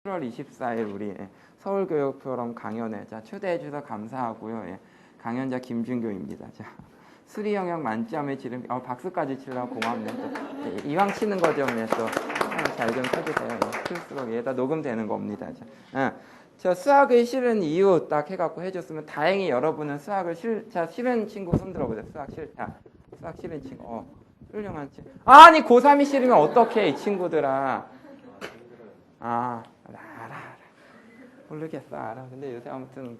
1월 24일 우리 서울교육포럼 강연회 초대해 주셔서 감사하고요. 강연자 김준교입니다. 수리 영역 만점의 지름 박수까지 치려고 고맙네. 이왕 치는 거죠. 또 잘 좀 쳐주세요. 클수록 얘다 녹음되는 겁니다. 저 수학의 싫은 이유 딱 해갖고 해줬으면 다행히 여러분은 수학을 싫은 친구 손 들어보세요. 수학 싫은 친구. 훌륭한 친구. 아니 고3이 싫으면 어떡해 이 친구들아. 알아. 모르겠어, 알아. 근데 요새 아무튼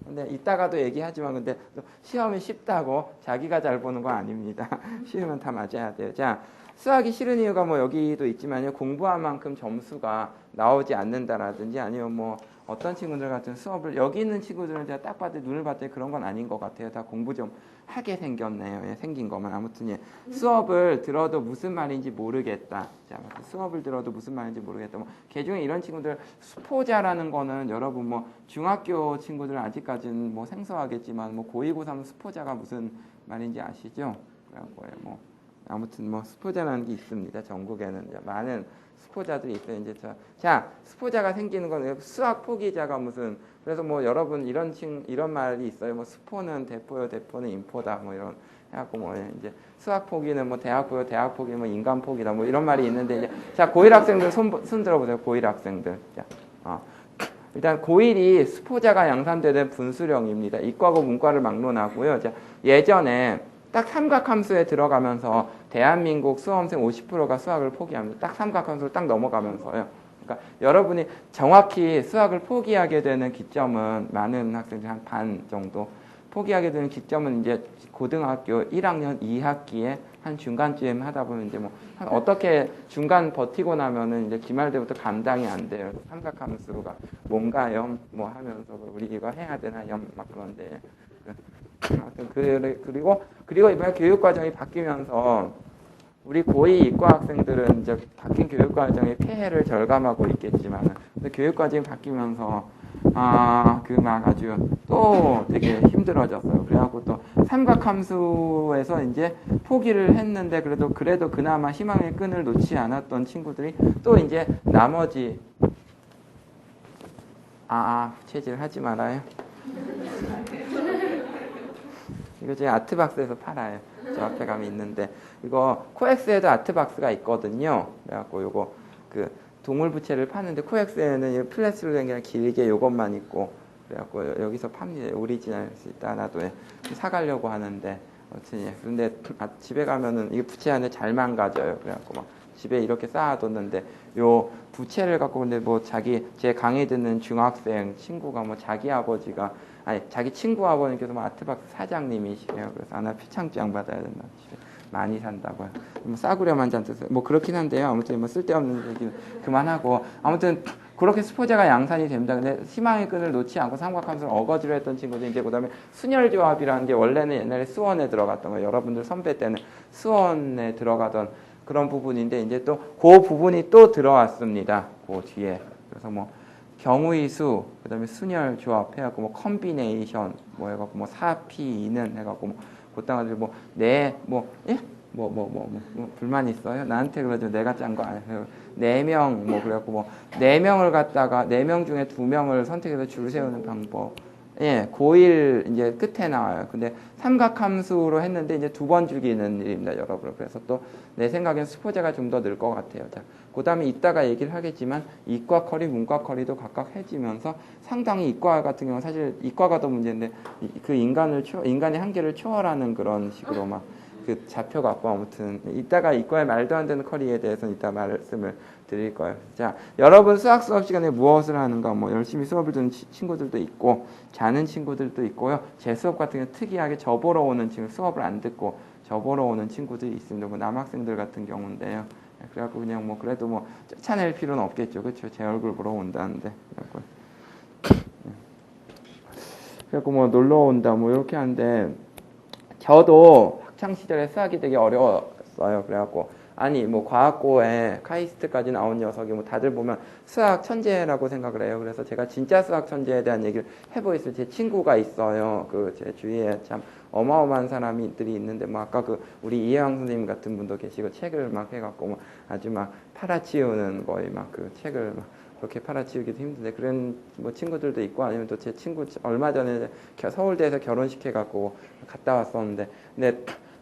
근데 이따가도 얘기하지만 근데 시험이 쉽다고 자기가 잘 보는 거 아닙니다. 싫으면 다 맞아야 돼요. 자, 수학이 싫은 이유가 뭐 여기도 있지만요. 공부한 만큼 점수가 나오지 않는다라든지 아니면 뭐 어떤 친구들 같은 수업을 여기 있는 친구들은 제가 딱 봤더니 눈을 봤더니 그런 건 아닌 것 같아요. 다 공부 좀 하게 생겼네요. 생긴 것만. 아무튼 수업을 들어도 무슨 말인지 모르겠다. 자, 수업을 들어도 무슨 말인지 모르겠다. 개중에 이런 친구들 수포자라는 거는 여러분 중학교 친구들은 아직까지는 생소하겠지만 고2, 고3 수포자가 무슨 말인지 아시죠? 그래갖고 아무튼 수포자라는 게 있습니다. 전국에는 많은 수포자들이 있어요. 자, 수포자가 생기는 건 수학 포기자가 무슨 그래서 여러분 이런 말이 있어요. 수포는 대포요, 대포는 인포다. 이런 해갖고 이제 수학 포기는 대학 포기는 인간 포기다. 이런 말이 있는데 자, 고1 학생들 손 들어보세요. 고1 학생들. 자, 일단 고1이 수포자가 양산되는 분수령입니다. 이과고 문과를 막론하고요. 자, 예전에 딱 삼각함수에 들어가면서 대한민국 수험생 50%가 수학을 포기합니다. 딱 삼각함수를 딱 넘어가면서요. 그러니까 여러분이 정확히 수학을 포기하게 되는 기점은 많은 학생들이 한 반 정도 포기하게 되는 기점은 이제 고등학교 1학년 2학기에 한 중간쯤 하다 보면 이제 어떻게 중간 버티고 나면은 이제 기말 때부터 감당이 안 돼요. 삼각함수가 뭔가요? 하면서 우리 이거 해야 되나 막 그런데. 그리고 이번에 교육과정이 바뀌면서 우리 고2 이과 학생들은 이제 바뀐 교육과정의 폐해를 절감하고 있겠지만 교육과정이 바뀌면서 아주 또 되게 힘들어졌어요. 그래갖고 또 삼각함수에서 이제 포기를 했는데 그래도 그나마 희망의 끈을 놓지 않았던 친구들이 또 이제 나머지 부채질 하지 말아요. 이거 제가 아트박스에서 팔아요. 저 앞에 가면 있는데 이거 코엑스에도 아트박스가 있거든요. 그래갖고 요거 동물 부채를 파는데 코엑스에는 플랫으로 된 게 아니라 길게 요것만 있고 그래갖고 여기서 팝니다. 오리지널 따라도 사가려고 하는데 근데 집에 가면은 이게 부채 안에 잘 망가져요. 그래갖고 집에 이렇게 쌓아뒀는데 요 부채를 갖고 근데 제 강의 듣는 중학생 친구가 자기 아버지가 자기 친구 아버님께서 아트박스 사장님이시래요. 그래서 하나 표창장 받아야 된다. 집에 많이 산다고요. 싸구려 만잔 뜻을 그렇긴 한데요. 아무튼 쓸데없는 얘기 그만하고 아무튼 그렇게 수포자가 양산이 됩니다. 근데 희망의 끈을 놓지 않고 삼각함수를 어거지로 했던 친구들 이제 그다음에 순혈조합이라는 게 원래는 옛날에 수원에 들어갔던 거예요. 여러분들 선배 때는 수원에 들어가던 그런 부분인데 이제 또 그 부분이 또 들어왔습니다. 그 뒤에 그래서 경우의 수, 그다음에 순혈 조합 해갖고 컨비네이션 해갖고 4P는 해갖고 그땅아들 불만 있어요? 나한테 그러죠. 내가 짠 거 아니에요. 4명 그래갖고 4명을 갖다가 4명 중에 2명을 선택해서 줄 세우는 방법. 고1 이제 끝에 나와요. 근데 삼각함수로 했는데 이제 2번 주기는 일입니다, 여러분. 그래서 또 내 생각엔 수포자가 좀 더 늘 것 같아요. 자, 그다음에 이따가 얘기를 하겠지만 이과 커리, 문과 커리도 각각 해지면서 상당히 이과 같은 경우는 사실 이과가 더 문제인데 인간의 한계를 초월하는 그런 식으로 잡혀갖고 아무튼 이따가 이과의 말도 안 되는 커리에 대해서는 이따 말씀을 드릴 거예요. 자, 여러분 수학 수업 시간에 무엇을 하는가 열심히 수업을 듣는 친구들도 있고 자는 친구들도 있고요. 제 수업 같은 경우 특이하게 저보러 오는 친구 수업을 안 듣고 저보러 오는 친구들이 있습니다. 남학생들 같은 경우인데요. 그래갖고 그냥 그래도 쫓아낼 필요는 없겠죠. 그렇죠? 제 얼굴 보러 온다는데. 그래갖고 놀러 온다 이렇게 하는데 저도 학창 시절에 수학이 되게 어려웠어요. 그래갖고 과학고에 카이스트까지 나온 녀석이 다들 보면 수학 천재라고 생각을 해요. 그래서 제가 진짜 수학 천재에 대한 얘기를 해보겠어요. 제 친구가 있어요. 제 주위에 참 어마어마한 사람들이 있는데 아까 우리 이혜왕 선생님 같은 분도 계시고 책을 해갖고 아주 팔아치우는 거에 책을 그렇게 팔아치우기도 힘든데 그런 뭐 친구들도 있고 아니면 또 제 친구 얼마 전에 서울대에서 결혼식 해갖고 갔다 왔었는데 근데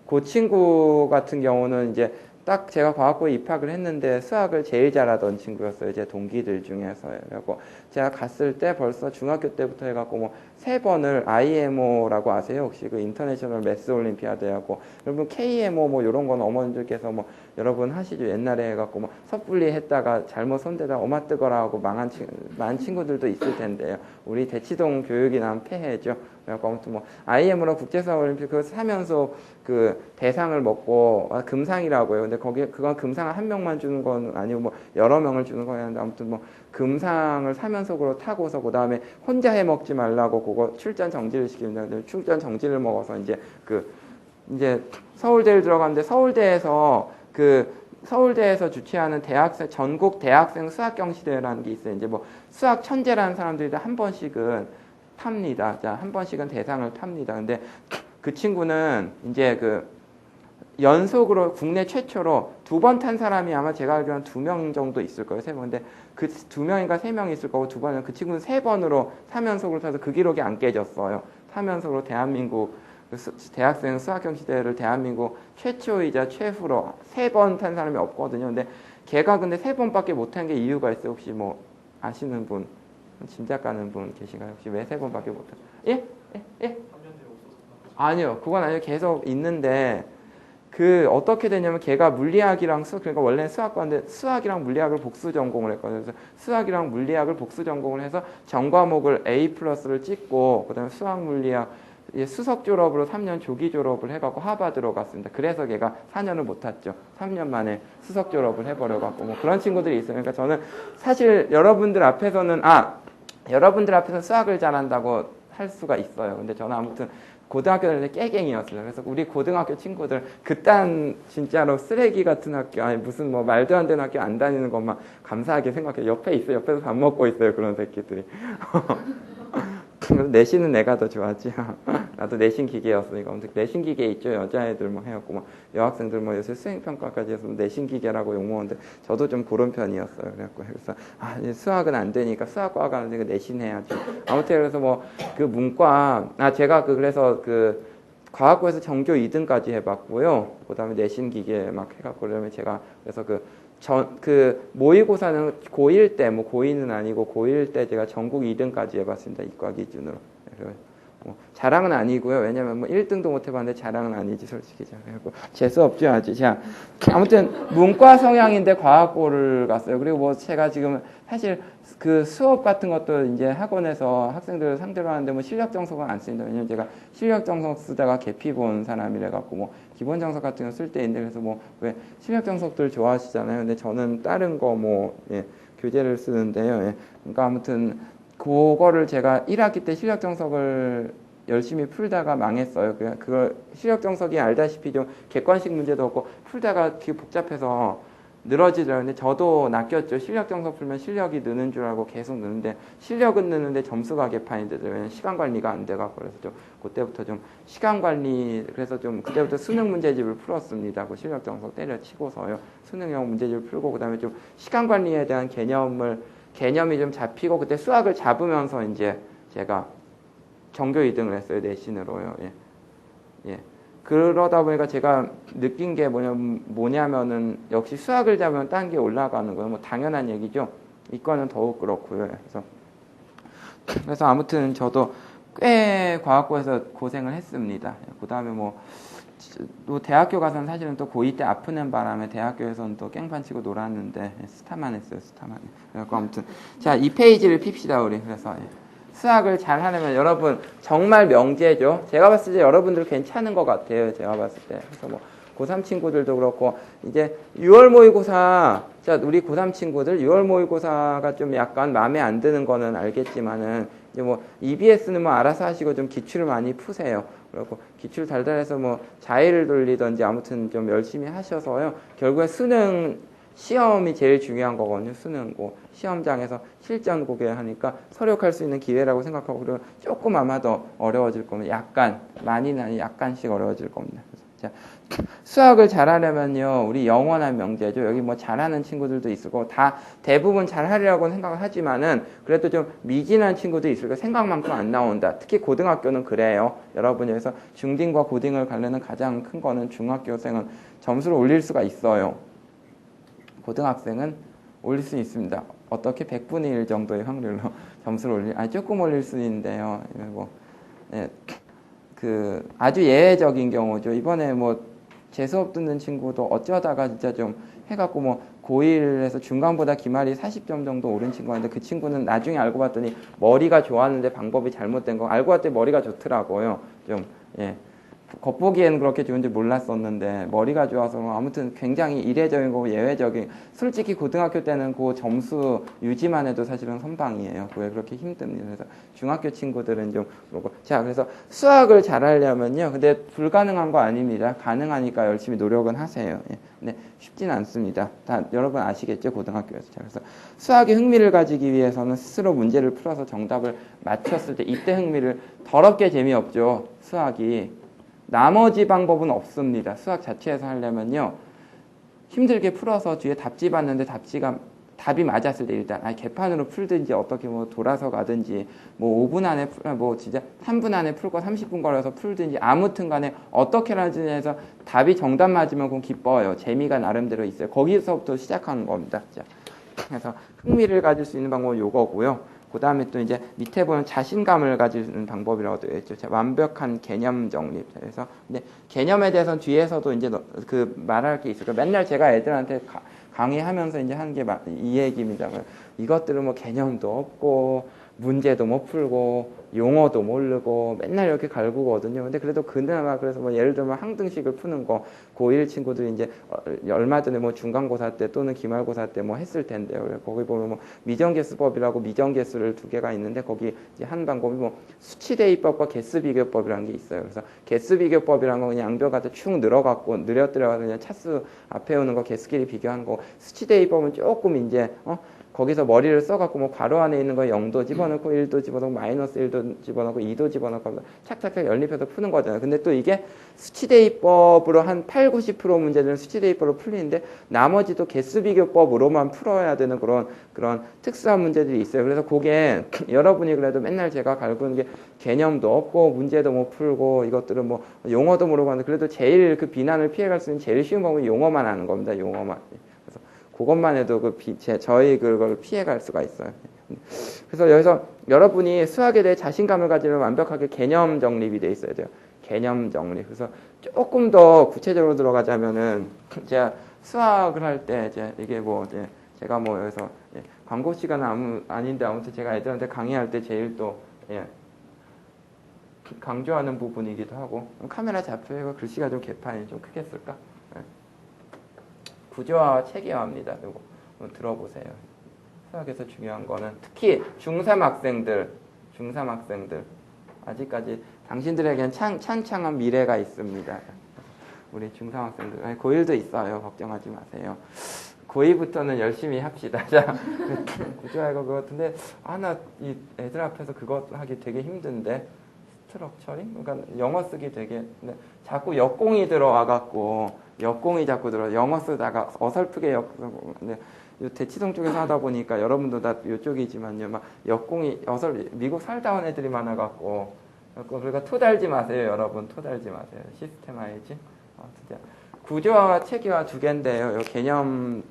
그 친구 같은 경우는 이제 딱 제가 과학부에 입학을 했는데 수학을 제일 잘하던 친구였어요. 제 동기들 중에서요. 그래갖고 제가 갔을 때 벌써 중학교 때부터 해갖고 뭐 3번을 IMO라고 아세요? 혹시 그 인터내셔널 매스 올림피아드하고 여러분 KMO 뭐 이런 건 어머니들께서 뭐 여러분 하시죠. 옛날에 해갖고 뭐 섣불리 했다가 잘못 손대다 어마 뜨거라 하고 많은 친구들도 있을 텐데요. 우리 대치동 교육이 난 폐해죠. 그래갖고 아무튼 뭐 IM으로 국제수학 올림픽 그거 사면서 그 대상을 먹고 금상이라고요. 근데 그건 금상을 한 명만 주는 건 아니고 뭐 여러 명을 주는 거였는데 아무튼 뭐 금상을 사면석으로 타고서 그 다음에 혼자 해 먹지 말라고 그거 출전 정지를 시킵니다. 근데 출전 정지를 먹어서 이제 서울대를 들어갔는데 서울대에서 주최하는 전국 대학생 수학경시대회라는 게 있어요. 이제 뭐 수학 천재라는 사람들이 한 번씩은 탑니다. 자, 한 번씩은 대상을 탑니다. 근데 그 친구는 이제 그 연속으로 국내 최초로 2번 탄 사람이 아마 제가 알기로는 2명 정도 있을 거예요. 3명. 근데 그 2명인가 3명이 있을 거고 2번은 그 친구는 3번으로 3연속으로 타서 그 기록이 안 깨졌어요. 3연속으로 대한민국 대학생 수학경시대회를 대한민국 최초이자 최후로 3번 탄 사람이 없거든요. 근데 걔가 근데 3번밖에 못 탄 게 이유가 있어요. 혹시 뭐 아시는 분, 짐작 가는 분 계신가요? 혹시 왜 3번밖에 못 탄? 예? 아니요. 그건 아니에요. 계속 있는데 어떻게 되냐면 걔가 물리학이랑 그러니까 원래는 수학과인데 수학이랑 물리학을 복수 전공을 했거든요. 그래서 수학이랑 물리학을 복수 전공을 해서 전과목을 A+를 찍고 그다음에 수학 물리학 수석 졸업으로 3년 조기 졸업을 해갖고 하버드로 갔습니다. 그래서 걔가 4년을 못 탔죠. 3년 만에 수석 졸업을 해버려갖고 뭐 그런 친구들이 있어요. 그러니까 저는 사실 여러분들 앞에서는 수학을 잘한다고 할 수가 있어요. 근데 저는 아무튼 고등학교 다닐 때 깨갱이였어요. 그래서 우리 고등학교 친구들 그딴 진짜로 쓰레기 같은 학교 아니 무슨 뭐 말도 안 되는 학교 안 다니는 것만 감사하게 생각해요. 옆에 있어요. 옆에서 밥 먹고 있어요. 그런 새끼들이. 내신은 내가 더 좋았지. 나도 내신 기계였으니까. 내신 기계 있죠. 여자애들 뭐 해갖고 뭐 여학생들 뭐 요새 수행평가까지 해서 내신 기계라고 욕먹는데 저도 좀 그런 편이었어요. 그래서 수학은 안 되니까 수학과가 안 되니까 내신해야지. 아무튼 그래서 뭐 그 문과 제가 그래서 그 과학고에서 전교 2등까지 해봤고요. 그다음에 내신 기계 막 해갖고 그러면 제가 그래서 모의고사는 고1 때, 뭐 고2는 아니고 고1 때 제가 전국 2등까지 해봤습니다. 이과 기준으로. 뭐 자랑은 아니고요. 왜냐면 뭐 1등도 못 해봤는데 자랑은 아니지, 솔직히. 그래갖고 재수 없죠, 아주. 자, 아무튼 문과 성향인데 과학고를 갔어요. 그리고 뭐 제가 지금 사실 그 수업 같은 것도 이제 학원에서 학생들을 상대로 하는데 뭐 실력 정석은 안 씁니다. 왜냐면 제가 실력 정석 쓰다가 계피 본 사람이라 갖고 뭐 기본 정석 같은 거 쓸 때 있는데 그래서 뭐 왜 실력 정석들 좋아하시잖아요. 근데 저는 다른 거 교재를 쓰는데요. 그러니까 아무튼 그거를 제가 1학기 때 실력 정석을 열심히 풀다가 망했어요. 그걸 실력 정석이 알다시피 좀 객관식 문제도 없고 풀다가 되게 복잡해서 늘어지더라고요. 근데 저도 낚였죠. 실력 정석 풀면 실력이 느는 줄 알고 계속 느는데 실력은 느는데 점수가 개판이 되더라고요. 왜냐면 시간 관리가 안 돼갖고 그래서 좀 그때부터 좀 시간 관리 그래서 좀 그때부터 수능 문제집을 풀었습니다. 그 실력 정석 때려치고서요. 수능형 문제집을 풀고 그다음에 좀 시간 관리에 대한 개념이 좀 잡히고 그때 수학을 잡으면서 이제 제가 전교 2등을 했어요. 내신으로요. 예. 그러다 보니까 제가 느낀 게 뭐냐면은 역시 수학을 잡으면 딴 게 올라가는 거예요. 뭐 당연한 얘기죠. 이과는 더욱 그렇고요. 그래서 아무튼 저도 꽤 과학고에서 고생을 했습니다. 그 다음에 또 대학교 가서는 사실은 또 고2 때 아프는 바람에 대학교에서는 또 깽판 치고 놀았는데 스타만 했어요. 스타만. 그래서 아무튼 자, 이 페이지를 핍시다 우리. 그래서 수학을 잘 하려면 여러분 정말 명제죠. 제가 봤을 때 여러분들 괜찮은 것 같아요. 제가 봤을 때. 그래서 고3 친구들도 그렇고 이제 6월 모의고사 자 우리 고3 친구들 6월 모의고사가 좀 약간 마음에 안 드는 거는 알겠지만은 이제 EBS는 알아서 하시고 좀 기출을 많이 푸세요. 그리고 기출 달달해서 자의를 돌리든지 아무튼 좀 열심히 하셔서요. 결국에 수능 시험이 제일 중요한 거거든요. 수능고 시험장에서 실전고게 하니까 서력할 수 있는 기회라고 생각하고 그리고 조금 아마 더 어려워질 겁니다. 약간 많이는 아니 약간씩 어려워질 겁니다. 자, 수학을 잘하려면요, 우리 영원한 명제죠. 여기 뭐 잘하는 친구들도 있을 거고, 다 대부분 잘하려고 생각을 하지만은, 그래도 좀 미진한 친구도 있을 거고, 생각만큼 안 나온다. 특히 고등학교는 그래요. 여러분이 그래서 중딩과 고딩을 가르는 가장 큰 거는 중학교생은 점수를 올릴 수가 있어요. 고등학생은 올릴 수 있습니다. 어떻게 100분의 1 정도의 확률로 점수를 조금 올릴 수 있는데요. 뭐, 예, 아주 예외적인 경우죠. 이번에 뭐, 제 수업 듣는 친구도 어쩌다가 진짜 좀 해갖고 뭐, 고1에서 중간보다 기말이 40점 정도 오른 친구인데 그 친구는 나중에 알고 봤더니 머리가 좋았는데 방법이 잘못된 거, 알고 봤더니 머리가 좋더라고요. 좀, 예. 겉보기에는 그렇게 좋은지 몰랐었는데 머리가 좋아서 아무튼 굉장히 이례적인 거고 예외적인, 솔직히 고등학교 때는 그 점수 유지만 해도 사실은 선방이에요. 왜 그렇게 힘듭니다. 그래서 중학교 친구들은 좀 그러고. 자, 그래서 수학을 잘하려면요, 근데 불가능한 거 아닙니다. 가능하니까 열심히 노력은 하세요. 예. 근데 쉽진 않습니다. 다 여러분 아시겠죠, 고등학교에서. 자, 그래서 수학에 흥미를 가지기 위해서는 스스로 문제를 풀어서 정답을 맞췄을 때 이때 흥미를, 더럽게 재미없죠, 수학이. 나머지 방법은 없습니다. 수학 자체에서 하려면요, 힘들게 풀어서 뒤에 답지 봤는데 답이 맞았을 때 일단 개판으로 풀든지 어떻게 뭐 돌아서 가든지 뭐 5분 안에 뭐 진짜 3분 안에 풀고 30분 걸어서 풀든지 아무튼 간에 어떻게라든지 해서 답이 정답 맞으면 그건 기뻐요. 재미가 나름대로 있어요. 거기서부터 시작하는 겁니다. 자, 그래서 흥미를 가질 수 있는 방법은 요거고요. 그 다음에 또 이제 밑에 보면 자신감을 가지는 방법이라고 되어 있죠. 완벽한 개념 정립. 그래서 근데 개념에 대해서는 뒤에서도 이제 그 말할 게 있어요. 맨날 제가 애들한테 강의하면서 이제 하는 게 이 얘기입니다. 이것들은 뭐 개념도 없고 문제도 못 풀고 용어도 모르고 맨날 이렇게 갈구거든요. 근데 그래도 그나마 그래서 뭐 예를 들면 항등식을 푸는 거 고1 친구들이 이제 얼마 전에 뭐 중간고사 때 또는 기말고사 때 뭐 했을 텐데요. 거기 보면 뭐 미정계수법이라고 미정계수를 2개가 있는데 거기 이제 한 방법이 뭐 수치대입법과 개수비교법이라는 게 있어요. 그래서 개수비교법이라는 건 그냥 양변가서 축 늘어갖고 늘어뜨려서 그냥 차수 앞에 오는 거 개수끼리 비교하는 거. 수치대입법은 조금 이제 거기서 머리를 써갖고 뭐 괄호 안에 있는 거 0도 집어넣고 1도 집어넣고 마이너스 1도 집어넣고 2도 집어넣고 착착착 연립해서 푸는 거잖아요. 근데 또 이게 수치대입법으로 한 8, 90% 문제들은 수치대입법으로 풀리는데 나머지도 개수비교법으로만 풀어야 되는 그런 특수한 문제들이 있어요. 그래서 그게 여러분이 그래도 맨날 제가 갈구는 게 개념도 없고 문제도 못 풀고 이것들은 뭐 용어도 모르고 하는데 그래도 제일 그 비난을 피해갈 수 있는 제일 쉬운 방법이 용어만 하는 겁니다. 용어만. 그것만 해도 저희 그걸 피해갈 수가 있어요. 그래서 여기서 여러분이 수학에 대해 자신감을 가지려면 완벽하게 개념 정립이 돼 있어야 돼요. 개념 정립. 그래서 조금 더 구체적으로 들어가자면은 제가 수학을 할 때 이제 이게 뭐 이제 제가 뭐 여기서 광고 시간은 아닌데 아무튼 제가 애들한테 강의할 때 제일 또 강조하는 부분이기도 하고 카메라 잡혀서 글씨가 좀 개판이 좀 크게 쓸까? 구조화와 체계화입니다. 이거 들어보세요. 수학에서 중요한 거는 특히 중3 학생들 아직까지 당신들에게는 찬창한 미래가 있습니다. 우리 중3 학생들, 고1도 있어요. 걱정하지 마세요. 고2부터는 열심히 합시다. 자, 구조화가 그거 같은데 나 이 애들 앞에서 그거 하기 되게 힘든데 스트럭처링? 그러니까 영어 쓰기 되게 자꾸 역공이 들어와갖고 역공이 자꾸 들어 영어 쓰다가 어설프게 근데 대치동 쪽에서 하다 보니까 여러분도 다 이쪽이지만요, 막 역공이 미국 살다 온 애들이 많아갖고 그러니까 토 달지 마세요, 여러분. 토 달지 마세요. 시스템화이지. 진짜 구조화와 체계화 2개인데요.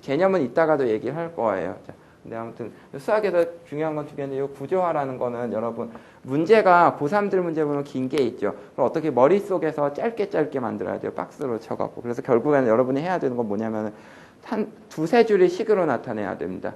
개념은 이따가도 얘기를 할 거예요. 자, 근데 아무튼 수학에서 중요한 건 2개인데 이 구조화라는 거는 여러분 문제가 고3들 문제 보면 긴 게 있죠. 그럼 어떻게 머릿속에서 짧게 만들어야 돼요. 박스로 쳐갖고. 그래서 결국에는 여러분이 해야 되는 건 뭐냐면 한 2-3줄의 식으로 나타내야 됩니다.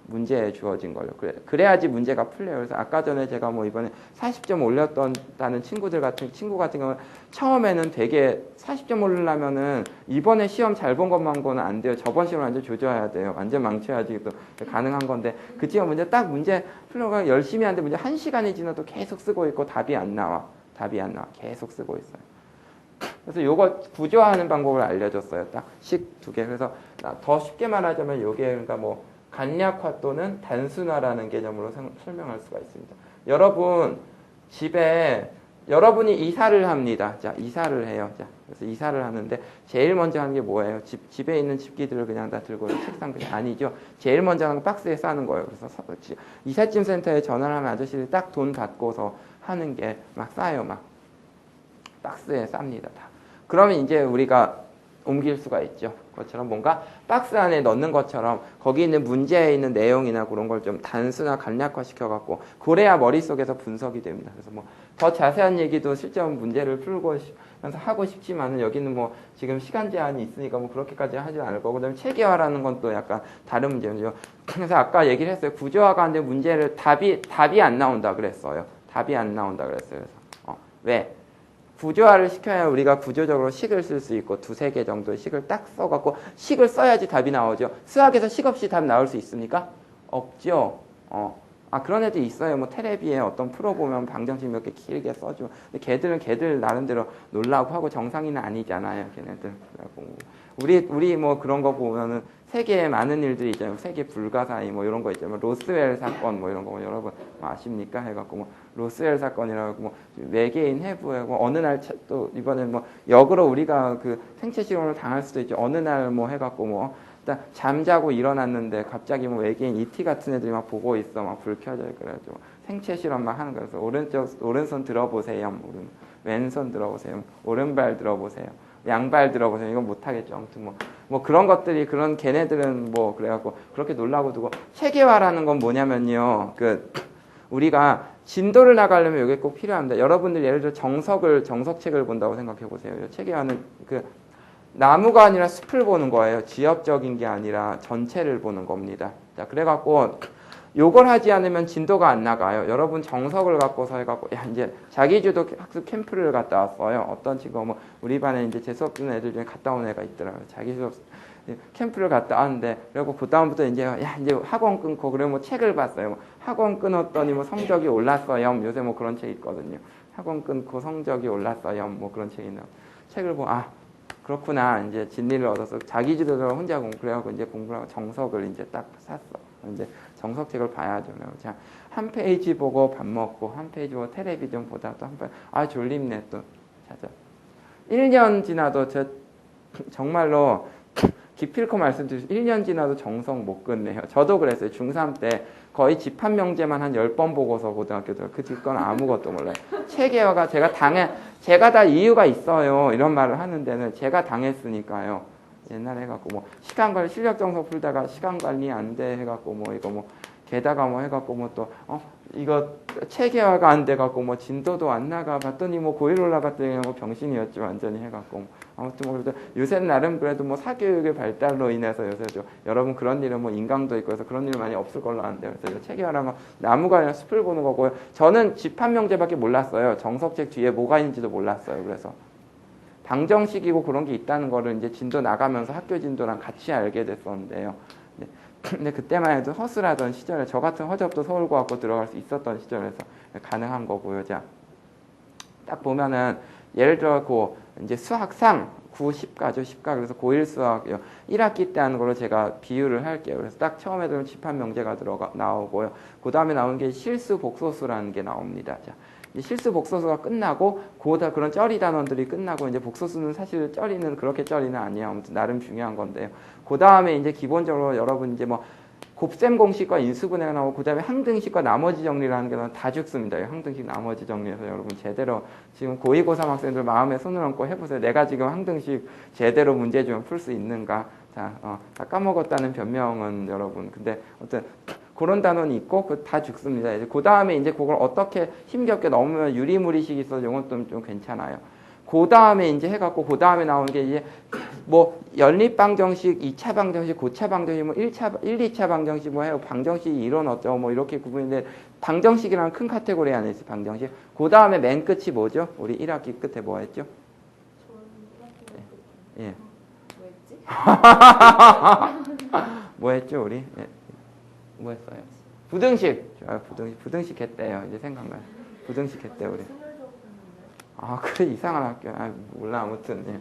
문제에 주어진 걸로. 그래야지 문제가 풀려요. 그래서 아까 전에 제가 뭐 이번에 40점 올렸다는 친구 같은 경우는 처음에는 되게 40점 올리려면은 이번에 시험 잘 본 것만 보면 안 돼요. 저번 시험 완전 조져야 돼요. 완전 망쳐야지 또 가능한 건데 그 친구 문제 풀려가 열심히 하는데 문제 1시간이 지나도 계속 쓰고 있고 답이 안 나와. 계속 쓰고 있어요. 그래서 요거 구조화하는 방법을 알려줬어요. 딱 식 2개. 그래서 더 쉽게 말하자면 요게 그러니까 뭐 간략화 또는 단순화라는 개념으로 설명할 수가 있습니다. 여러분 집에 여러분이 이사를 합니다. 자, 이사를 해요. 자, 그래서 이사를 하는데 제일 먼저 하는 게 뭐예요? 집에 있는 집기들을 그냥 다 들고 책상 그냥 아니죠. 제일 먼저 하는 건 박스에 싸는 거예요. 그래서 이삿짐 센터에 전화를 하면 아저씨들이 딱 돈 받고서 하는 게 막 싸요. 막 박스에 쌉니다. 다. 그러면 이제 우리가 옮길 수가 있죠. 그것처럼 뭔가 박스 안에 넣는 것처럼 거기 있는 문제에 있는 내용이나 그런 걸 좀 단순화 간략화 시켜갖고 그래야 머릿속에서 분석이 됩니다. 그래서 뭐 더 자세한 얘기도 실전 문제를 풀고 하고 싶지만은 여기는 뭐 지금 시간 제한이 있으니까 뭐 그렇게까지 하지 않을 거고 그다음에 체계화라는 건 또 약간 다른 문제죠. 그래서 아까 얘기를 했어요. 구조화가 안 된 문제를 답이 안 나온다 그랬어요. 답이 안 나온다 그랬어요. 그래서 왜? 구조화를 시켜야 우리가 구조적으로 식을 쓸 수 있고 두세 개 정도의 식을 딱 써갖고 식을 써야지 답이 나오죠. 수학에서 식 없이 답 나올 수 있습니까? 없죠. 그런 애들 있어요. 뭐 테레비에 어떤 프로 보면 방정식 몇 개 길게 써줘. 근데 걔들은 걔들 나름대로 놀라고 하고 정상인은 아니잖아요. 걔네들. 우리 뭐 그런 거 보면은 세계에 많은 일들이 있잖아요. 세계 불가사의 뭐 이런 거 있잖아요. 로스웰 사건 뭐 이런 거 여러분 아십니까? 해갖고 뭐 로스웰 사건이라고 뭐 외계인 해부하고 어느 날 또 이번엔 뭐 역으로 우리가 그 생체 실험을 당할 수도 있죠. 어느 날 뭐 해갖고 뭐 일단 잠자고 일어났는데 갑자기 뭐 외계인 ET 같은 애들이 막 보고 있어. 막 불 켜져 그래가지고 생체 실험 막 하는 거여서 오른손 들어보세요. 왼손 들어보세요. 오른발 들어보세요. 양발 들어보세요. 이건 못하겠죠. 아무튼 뭐 그런 것들이 그런 걔네들은 뭐 그래갖고 그렇게 놀라고 두고 체계화라는 건 뭐냐면요. 우리가 진도를 나가려면 이게 꼭 필요합니다. 여러분들 예를 들어 정석책을 본다고 생각해 보세요. 체계화는 나무가 아니라 숲을 보는 거예요. 지엽적인 게 아니라 전체를 보는 겁니다. 자, 그래갖고 요걸 하지 않으면 진도가 안 나가요. 여러분 정석을 갖고서 해갖고 이제 자기주도 학습 캠프를 갔다 왔어요. 어떤 친구가 뭐 우리 반에 이제 제 수업 듣는 애들 중에 갔다 온 애가 있더라고요. 자기주도 캠프를 갔다 왔는데 그리고 그 다음부터 이제 학원 끊고 그래 뭐 책을 봤어요. 뭐 학원 끊었더니 뭐 성적이 올랐어요. 요새 뭐 그런 책 있거든요. 학원 끊고 성적이 올랐어요. 뭐 그런 책이 나와. 책을 그렇구나. 이제 진리를 얻어서 자기주도적으로 혼자 그래갖고 이제 공부를 하고 정석을 이제 딱 샀어. 이제 정석책을 봐야죠. 자, 한 페이지 보고 밥 먹고 한 페이지 보고 텔레비전 보다 또 한 페이지 졸립네 또 자자. 1년 지나도 정말로 기필코 말씀드리죠. 1년 지나도 정석 못 끝내요. 저도 그랬어요. 중3 때 거의 집합명제만 한 10번 보고서 고등학교 들어. 그 뒷건 아무것도 몰라요. 체계화가 제가 다 이유가 있어요. 이런 말을 하는 데는 제가 당했으니까요. 옛날에 해갖고 뭐 시간관리 실력 정석 풀다가 시간관리 안 돼 해갖고 뭐 이거 뭐 게다가 뭐 해갖고 뭐 또 이거 체계화가 안 돼갖고 뭐 진도도 안 나가 봤더니 뭐 고1 올라갔더니 뭐 병신이었지 완전히 해갖고 아무튼 뭐 그래도 요새 나름 그래도 뭐 사교육의 발달로 인해서 요새도 여러분 그런 일은 뭐 인강도 있고 해서 그런 일 많이 없을 걸로 아는데 그래서 체계화라는 건 나무가 아니라 숲을 보는 거고요. 저는 집합명제밖에 몰랐어요. 정석책 뒤에 뭐가 있는지도 몰랐어요. 그래서 방정식이고 그런 게 있다는 거를 이제 진도 나가면서 학교 진도랑 같이 알게 됐었는데요. 근데 그때만 해도 허술하던 시절에 저 같은 허접도 서울고학고 들어갈 수 있었던 시절에서 가능한 거고요. 자, 딱 보면은 예를 들어 이제 수학상 9, 10가죠. 10가 그래서 고1 수학이요. 1학기 때 하는 걸로 제가 비유를 할게요. 그래서 딱 처음에 들으면 집합명제가 나오고요. 그 다음에 나오는 게 실수 복소수라는 게 나옵니다. 자, 실수 복소수가 끝나고 그런 쩌리 단원들이 끝나고 이제 복소수는 사실 쩌리는 그렇게 쩌리는 아니에요. 아무튼 나름 중요한 건데요. 그 다음에 이제 기본적으로 여러분 이제 뭐 곱셈 공식과 인수분해가 나오고 그 다음에 항등식과 나머지 정리라는 게 다 죽습니다. 항등식 나머지 정리해서 여러분 제대로 지금 고2, 고3 학생들 마음에 손을 얹고 해보세요. 내가 지금 항등식 제대로 문제 주면 풀 수 있는가? 자, 다 까먹었다는 변명은 여러분. 근데 어쨌든 그런 단원이 있고 다 죽습니다. 이제 그 다음에 이제 그걸 어떻게 힘겹게 넘으면 유리무리식이 있어서 이건 좀 괜찮아요. 그 다음에 이제 해갖고 그 다음에 나오는 게 이제 뭐 연립방정식, 2차 방정식, 고차 방정식, 뭐 1, 2차 방정식 뭐 해요. 방정식 이론 어쩌고 뭐 이렇게 구분인데 방정식이라는 큰 카테고리 안에 있어요. 방정식. 그 다음에 맨 끝이 뭐죠? 우리 1학기 끝에 뭐 했죠? 예. 뭐 했죠 우리? 예. 뭐 했어요? 부등식. 부등식 했대요. 이제 생각나요. 부등식 했대요 우리. 그래 이상한 학교. 몰라 아무튼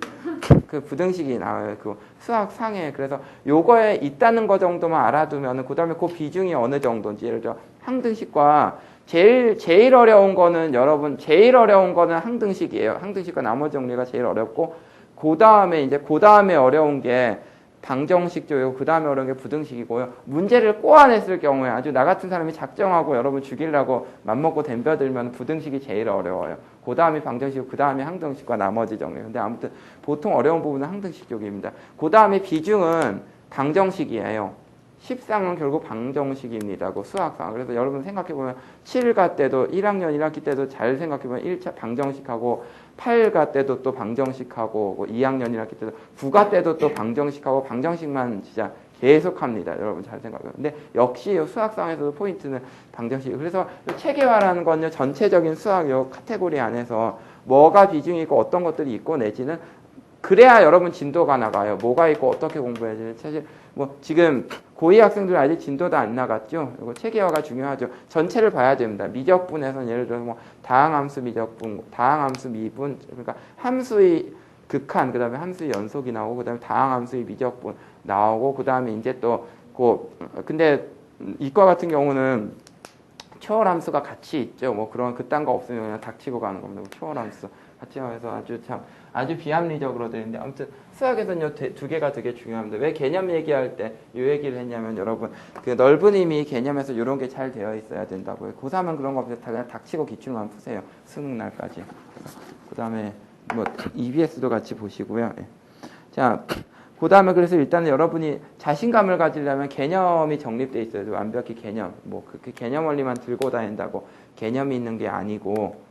그 부등식이 나와요. 그 수학상에. 그래서 요거에 있다는 거 정도만 알아두면은 그 다음에 그 비중이 어느 정도인지 예를 들어 항등식과 제일 어려운 거는 여러분 제일 어려운 거는 항등식이에요. 항등식과 나머지 정리가 제일 어렵고 그 다음에 어려운 게 방정식 쪽이고 그 다음에 어려운 게 부등식이고요. 문제를 꼬아냈을 경우에 아주 나 같은 사람이 작정하고 여러분 죽이려고 맘먹고 덤벼들면 부등식이 제일 어려워요. 그 다음이 방정식이고 그 다음에 항등식과 나머지 정리. 근데 아무튼 보통 어려운 부분은 항등식 쪽입니다. 그 다음에 비중은 방정식이에요. 10상은 결국 방정식입니다. 그 수학상. 그래서 여러분 생각해보면 7가 때도 1학년 1학기 때도 잘 생각해보면 1차 방정식하고 8가 때도 또 방정식하고 2학년 1학기 때도 9가 때도 또 방정식하고 방정식만 진짜 계속합니다. 여러분 잘 생각해요. 근데 역시 수학상에서도 포인트는 방정식. 그래서 체계화라는 건요 전체적인 수학 요 카테고리 안에서 뭐가 비중이 있고 어떤 것들이 있고 내지는 그래야 여러분 진도가 나가요. 뭐가 있고 어떻게 공부해야지. 사실 뭐 지금 고2 학생들 아직 진도도 안 나갔죠. 이거 체계화가 중요하죠. 전체를 봐야 됩니다. 미적분에서는 예를 들어서 뭐 다항함수 미적분, 다항함수 미분, 그러니까 함수의 극한, 그다음에 함수의 연속이 나오고, 그다음에 다항함수의 미적분 나오고, 그다음에 이제 또 근데 이과 같은 경우는 초월함수가 같이 있죠. 뭐 그런 그딴 거 없으면 그냥 닥치고 가는 겁니다. 초월함수 같이 해서 아주 비합리적으로 되는데 아무튼 수학에서는 두 개가 되게 중요합니다. 왜 개념 얘기할 때 이 얘기를 했냐면 여러분 그 넓은 의미 개념에서 이런 게 잘 되어 있어야 된다고요. 고3은 그런 거 없이 다 그냥 닥치고 기출만 푸세요. 수능 날까지. 그다음에 뭐 EBS도 같이 보시고요. 예. 자, 그다음에 그래서 일단은 여러분이 자신감을 가지려면 개념이 정립돼 있어요. 완벽히 개념. 뭐 그 개념 원리만 들고 다닌다고 개념이 있는 게 아니고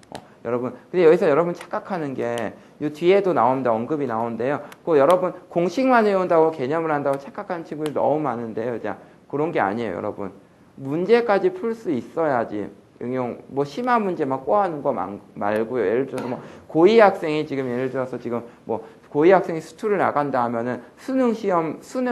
여러분, 근데 여기서 여러분 착각하는 게, 이 뒤에도 나옵니다. 언급이 나오는데요. 그 여러분, 공식만 외운다고 개념을 한다고 착각하는 친구들이 너무 많은데요. 자, 그런 게 아니에요, 여러분. 문제까지 풀 수 있어야지. 응용, 뭐, 심화 문제 막 꼬아는 거 말고요. 예를 들어서 뭐, 고2 학생이 지금 예를 들어서 지금 뭐, 고2 학생이 수투를 나간다 하면은 수능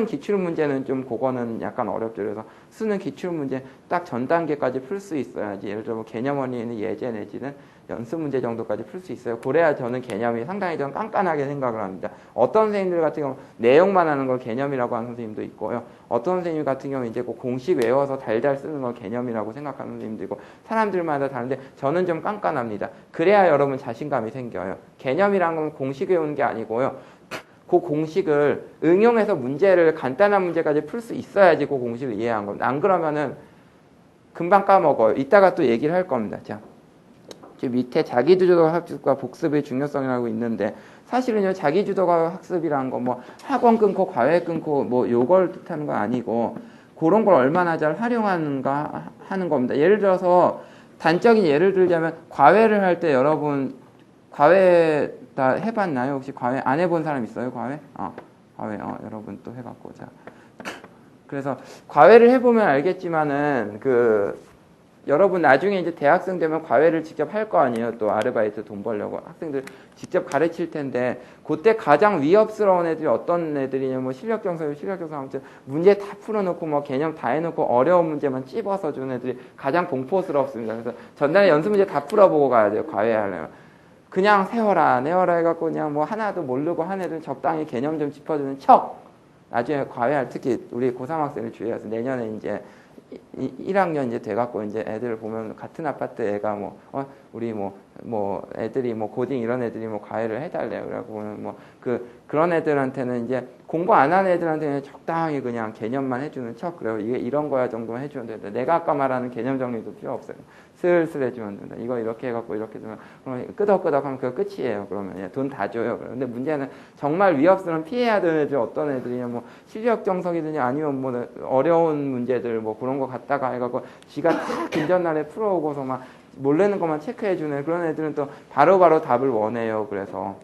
기출 문제는 좀 그거는 약간 어렵죠. 그래서 수능 기출 문제 딱 전 단계까지 풀 수 있어야지. 예를 들어 뭐 개념 원리는 예제 내지는 연습 문제 정도까지 풀 수 있어요. 그래야 저는 개념이 상당히 좀 깐깐하게 생각을 합니다. 어떤 선생님들 같은 경우 내용만 하는 걸 개념이라고 하는 선생님도 있고요. 어떤 선생님 같은 경우 이제 그 공식 외워서 달달 쓰는 걸 개념이라고 생각하는 선생님도 있고 사람들마다 다른데 저는 좀 깐깐합니다. 그래야 여러분 자신감이 생겨요. 개념이란 건 공식 외우는 게 아니고요. 그 공식을 응용해서 문제를 간단한 문제까지 풀 수 있어야지 그 공식을 이해한 겁니다. 안 그러면은 금방 까먹어요. 이따가 또 얘기를 할 겁니다. 자. 밑에 자기주도적 학습과 복습의 중요성이라고 있는데 사실은요 자기주도적 학습이라는 거 뭐 학원 끊고 과외 끊고 뭐 요걸 뜻하는 건 아니고 그런 걸 얼마나 잘 활용하는가 하는 겁니다. 예를 들어서 단적인 예를 들자면 과외를 할 때 여러분 과외 다 해봤나요? 혹시 과외 안 해본 사람 있어요? 과외? 과외 여러분 또 해갖고 자 그래서 과외를 해보면 알겠지만은 여러분 나중에 이제 대학생 되면 과외를 직접 할 거 아니에요. 또 아르바이트 돈 벌려고 학생들 직접 가르칠 텐데 그때 가장 위협스러운 애들이 어떤 애들이냐 뭐 실력 정서 아무튼 문제 다 풀어놓고 뭐 개념 다 해놓고 어려운 문제만 찝어서 주는 애들이 가장 공포스럽습니다. 그래서 전날에 연습 문제 다 풀어보고 가야 돼요. 과외하려면. 그냥 세워라 내워라 해갖고 그냥 뭐 하나도 모르고 한 애들 적당히 개념 좀 짚어주는 척 나중에 과외할 특히 우리 고3 학생을 주의해서 내년에 이제 1학년 이제 돼갖고 이제 애들 보면 같은 아파트 애가 우리 애들이 고딩 이런 애들이 과외를 해달래요. 그래갖고 그런 애들한테는 이제 공부 안 하는 애들한테는 적당히 그냥 개념만 해주는 척 그래요. 이게 이런 거야 정도만 해주면 된다. 내가 아까 말하는 개념 정리도 필요 없어요. 슬슬 해주면 된다. 이거 이렇게 해갖고 이렇게 되면 끄덕끄덕 하면 그거 끝이에요. 그러면 돈 다 줘요. 근데 문제는 정말 위협스러운 피해야 되는 애들 어떤 애들이냐 실력 정석이든지 아니면 어려운 문제들 그런 거 갖다가 해갖고 지가 다 근전날에 풀어오고서 막 모르는 것만 체크해주는 그런 애들은 또 바로바로 답을 원해요. 그래서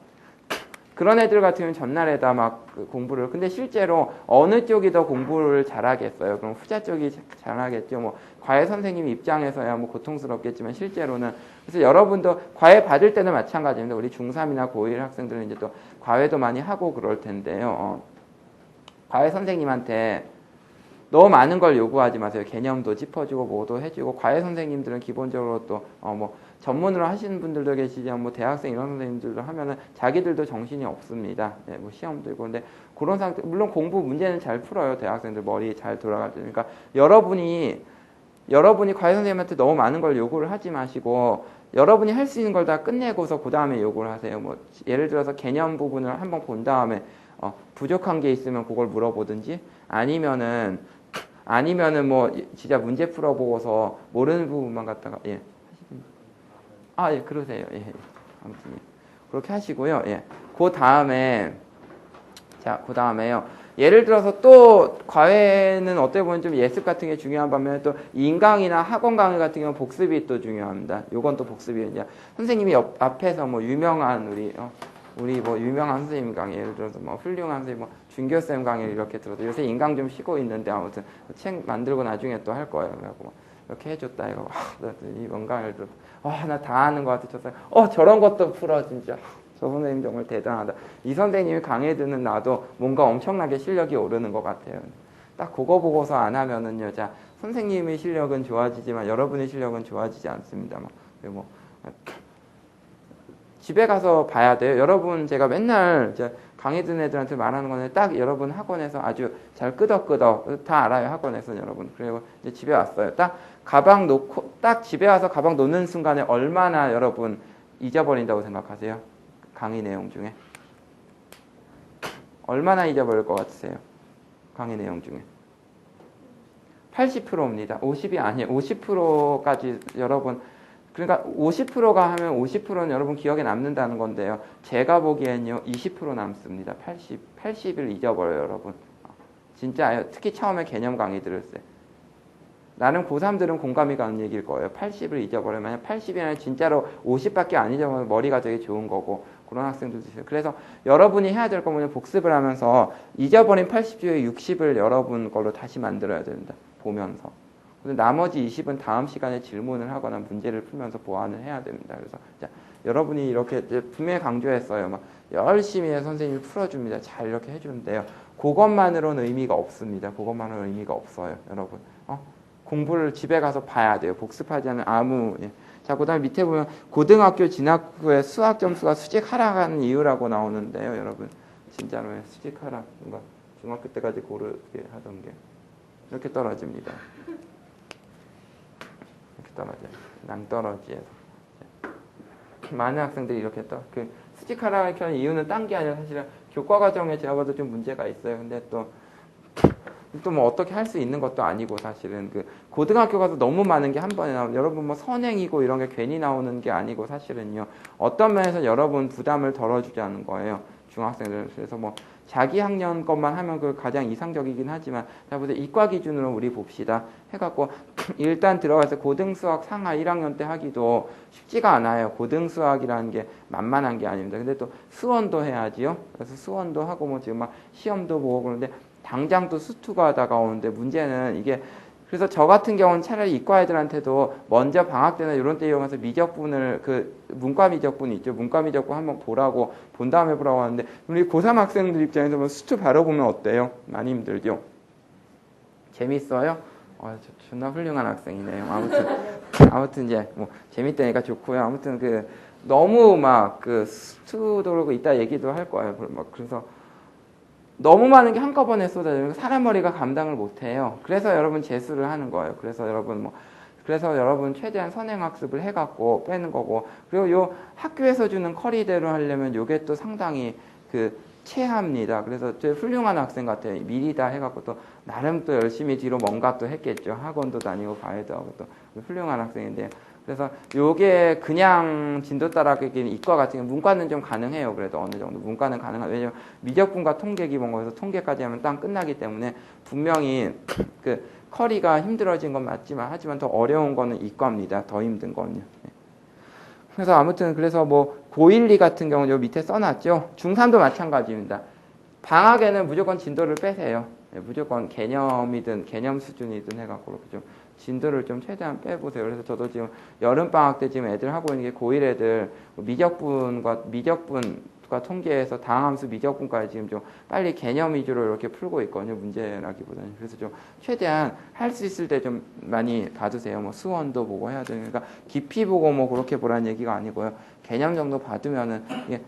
그런 애들 같은 경우는 전날에다 막 공부를 근데 실제로 어느 쪽이 더 공부를 잘하겠어요? 그럼 후자 쪽이 잘하겠죠. 과외 선생님 입장에서야 고통스럽겠지만 실제로는 그래서 여러분도 과외 받을 때는 마찬가지입니다. 우리 중3이나 고1 학생들은 이제 또 과외도 많이 하고 그럴 텐데요. 과외 선생님한테 너무 많은 걸 요구하지 마세요. 개념도 짚어주고 뭐도 해주고 과외 선생님들은 기본적으로 또 전문으로 하시는 분들도 계시지만 대학생 이런 선생님들도 하면은 자기들도 정신이 없습니다. 네, 시험도 있고 근데 그런 상태 물론 공부 문제는 잘 풀어요. 대학생들 머리 잘 돌아갈 때. 그러니까 여러분이 여러분이 과외 선생님한테 너무 많은 걸 요구를 하지 마시고 여러분이 할 수 있는 걸 다 끝내고서 그 다음에 요구를 하세요. 뭐 예를 들어서 개념 부분을 한번 본 다음에 부족한 게 있으면 그걸 물어보든지 아니면은 뭐 진짜 문제 풀어보고서 모르는 부분만 갖다가 예. 예, 그러세요. 예. 아무튼 그렇게 하시고요. 예. 그 다음에요. 예를 들어서 또 과외는 어떻게 보면 좀 예습 같은 게 중요한 반면에 또 인강이나 학원 강의 같은 경우는 복습이 또 중요합니다. 요건 또 복습이 이제 선생님이 앞에서 뭐 유명한 우리 뭐 유명한 선생님 강의 예를 들어서 뭐 훌륭한 선생님 뭐 준교쌤 강의를 이렇게 들어도 요새 인강 좀 쉬고 있는데 아무튼 책 만들고 나중에 또 할 거예요. 그래갖고 이렇게 해줬다 이거 이 원강을 들어 나 다 아는 것 같아. 저런 것도 풀어 진짜. 저 선생님 정말 대단하다. 이 선생님이 강의 듣는 나도 뭔가 엄청나게 실력이 오르는 것 같아요. 딱 그거 보고서 안 하면은요, 자 선생님의 실력은 좋아지지만 여러분의 실력은 좋아지지 않습니다. 뭐 집에 가서 봐야 돼요. 여러분 제가 맨날 이제 강의 듣는 애들한테 말하는 거는 딱 여러분 학원에서 아주 잘 끄덕끄덕 다 알아요. 학원에서 여러분. 그리고 이제 집에 왔어요. 딱 가방 놓고 딱 집에 와서 가방 놓는 순간에 얼마나 여러분 잊어버린다고 생각하세요? 강의 내용 중에 얼마나 잊어버릴 것 같으세요? 강의 내용 중에 80%입니다. 50이 아니에요. 50%까지 여러분 그러니까 50%가 하면 50%는 여러분 기억에 남는다는 건데요. 제가 보기엔요 20% 남습니다. 80을 잊어버려요, 여러분. 진짜요. 특히 처음에 개념 강의 들을 때. 나는 고3들은 공감이 가는 얘기일 거예요. 80을 잊어버려요. 만약 80이 아니라 진짜로 50밖에 안 잊어버리면 머리가 되게 좋은 거고 그런 학생들도 있어요. 그래서 여러분이 해야 될 거면 복습을 하면서 잊어버린 80 중에 60을 여러분 걸로 다시 만들어야 됩니다. 보면서. 근데 나머지 20은 다음 시간에 질문을 하거나 문제를 풀면서 보완을 해야 됩니다. 그래서 자, 여러분이 이렇게 분명히 강조했어요. 막 열심히 해 선생님이 풀어줍니다. 잘 이렇게 해주는데요. 그것만으로는 의미가 없습니다. 그것만으로는 의미가 없어요. 여러분. 공부를 집에 가서 봐야 돼요. 복습하지 않은 예. 자, 그 다음에 밑에 보면 고등학교 진학 후에 수학 점수가 수직 하락하는 이유라고 나오는데요. 여러분. 진짜로 수직 하락. 뭔가 중학교 때까지 고르게 하던 게 이렇게 떨어집니다. 이렇게 떨어져요. 낭떠러지에서. 많은 학생들이 이렇게 수직 하락을 하는 이유는 딴 게 아니라 사실은 교과 과정에 제가 봐도 좀 문제가 있어요. 근데 또 뭐 어떻게 할 수 있는 것도 아니고 사실은 고등학교 가서 너무 많은 게 한 번에 나오면 여러분 뭐 선행이고 이런 게 괜히 나오는 게 아니고 사실은요 어떤 면에서 여러분 부담을 덜어주자는 거예요. 중학생들. 그래서 뭐 자기 학년 것만 하면 가장 이상적이긴 하지만 자 보세요. 이과 기준으로 우리 봅시다. 해갖고 일단 들어가서 고등수학 상하 1학년 때 하기도 쉽지가 않아요. 고등수학이라는 게 만만한 게 아닙니다. 근데 또 수원도 해야지요. 그래서 수원도 하고 뭐 지금 막 시험도 보고 그러는데 당장 또 수투가 다가오는데 문제는 이게 그래서 저 같은 경우는 차라리 이과 애들한테도 먼저 방학 때나 이런 때 이용해서 미적분을 문과 미적분 있죠. 문과 미적분 한번 보라고 본 다음에 보라고 하는데 우리 고3 학생들 입장에서 뭐 수투 바로 보면 어때요? 많이 힘들죠? 재밌어요? 존나 훌륭한 학생이네요. 아무튼 이제 뭐 재밌다니까 좋고요. 아무튼 너무 막 수투도 그러고 이따 얘기도 할 거예요. 그래서 너무 많은 게 한꺼번에 쏟아져요. 사람 머리가 감당을 못해요. 그래서 여러분 재수를 하는 거예요. 그래서 여러분 최대한 선행학습을 해갖고 빼는 거고 그리고 요 학교에서 주는 커리대로 하려면 요게 또 상당히 체합니다. 그래서 저 훌륭한 학생 같아요. 미리 다 해갖고 또 나름 또 열심히 뒤로 뭔가 또 했겠죠. 학원도 다니고 과외도 하고 또 훌륭한 학생인데 그래서 요게 그냥 진도 따라가기는 이과 같은 경우 문과는 좀 가능해요. 그래도 어느 정도 문과는 가능하죠. 왜냐면 미적분과 통계 기본고에서 통계까지 하면 딱 끝나기 때문에 분명히 커리가 힘들어진 건 맞지만 하지만 더 어려운 거는 이과입니다. 더 힘든 거는요. 그래서 아무튼 뭐 고1, 2 같은 경우는 요 밑에 써놨죠. 중3도 마찬가지입니다. 방학에는 무조건 진도를 빼세요. 무조건 개념이든 개념 수준이든 해갖고 좀 진도를 좀 최대한 빼보세요. 그래서 저도 지금 여름방학 때 지금 애들 하고 있는 게 고1 애들 미적분과 통계에서 다항함수 미적분까지 지금 좀 빨리 개념 위주로 이렇게 풀고 있거든요. 문제라기보다는. 그래서 좀 최대한 할 수 있을 때 좀 많이 봐두세요. 뭐 수원도 보고 해야 되니까 그러니까 깊이 보고 뭐 그렇게 보라는 얘기가 아니고요. 개념 정도 봐두면은 이게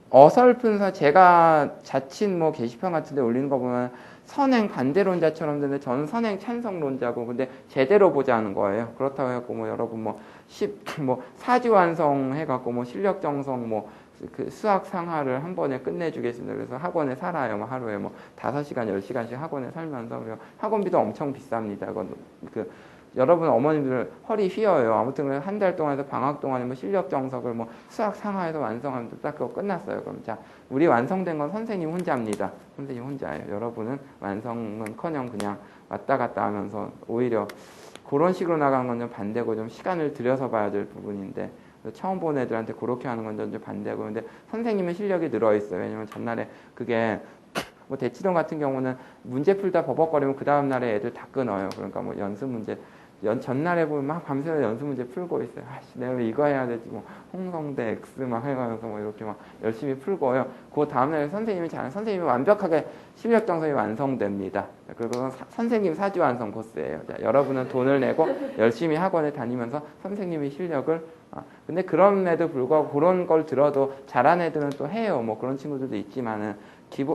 어설픈 제가 자칫 뭐 게시판 같은 데 올리는 거 보면 선행 반대론자처럼 되는데 저는 선행 찬성론자고 근데 제대로 보자는 거예요. 그렇다고 해갖고 뭐 여러분 뭐 사지 완성해갖고 뭐 실력 정성 뭐 그 수학 상하를 한 번에 끝내주겠습니다. 그래서 학원에 살아요. 뭐 하루에 뭐 5시간, 10시간씩 학원에 살면서 학원비도 엄청 비쌉니다. 그건 그 여러분 어머님들 허리 휘어요. 아무튼 한 달 동안에서 방학 동안에 뭐 실력 정석을 뭐 수학 상하에서 완성하면 딱 그거 끝났어요. 그럼 자, 우리 완성된 건 선생님 혼자입니다. 선생님 혼자예요. 여러분은 완성은커녕 그냥 왔다 갔다 하면서 오히려 그런 식으로 나가는 건 좀 반대고 좀 시간을 들여서 봐야 될 부분인데 처음 본 애들한테 그렇게 하는 건 좀 반대고 근데 선생님의 실력이 늘어 있어요. 왜냐면 전날에 그게 뭐 대치동 같은 경우는 문제 풀다 버벅거리면 그 다음 날에 애들 다 끊어요. 그러니까 뭐 연습 문제 전날에 보면 막 밤새서 연습 문제 풀고 있어요. 아씨, 내가 왜 이거 해야 되지? 뭐 홍성대 X 막 해가면서 뭐 이렇게 막 열심히 풀고요. 그 다음날 선생님이 완벽하게 실력 정성이 완성됩니다. 그리고 선생님 사지 완성 코스예요. 자, 여러분은 돈을 내고 열심히 학원에 다니면서 선생님의 실력을 근데 그럼에도 불구하고 그런 걸 들어도 잘하는 애들은 또 해요. 뭐 그런 친구들도 있지만은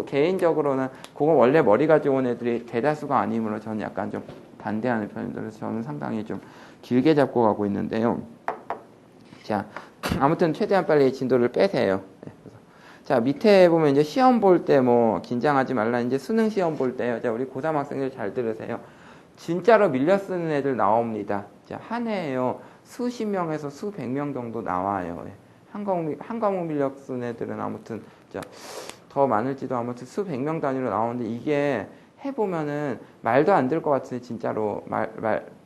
개인적으로는 그거 원래 머리가 좋은 애들이 대다수가 아니므로 저는 약간 좀 반대하는 편입니다. 그래서 저는 상당히 좀 길게 잡고 가고 있는데요. 자, 아무튼 최대한 빨리 진도를 빼세요. 네, 자, 밑에 보면 이제 시험 볼 때 뭐 긴장하지 말라. 이제 수능 시험 볼 때요. 자, 우리 고3 학생들 잘 들으세요. 진짜로 밀려 쓰는 애들 나옵니다. 자, 한 해에요. 수십 명에서 수백 명 정도 나와요. 한 과목 밀려 쓰는 애들은 아무튼 더 많을지도 아무튼 수백 명 단위로 나오는데 이게 해보면은 말도 안 될 것 같은데 진짜로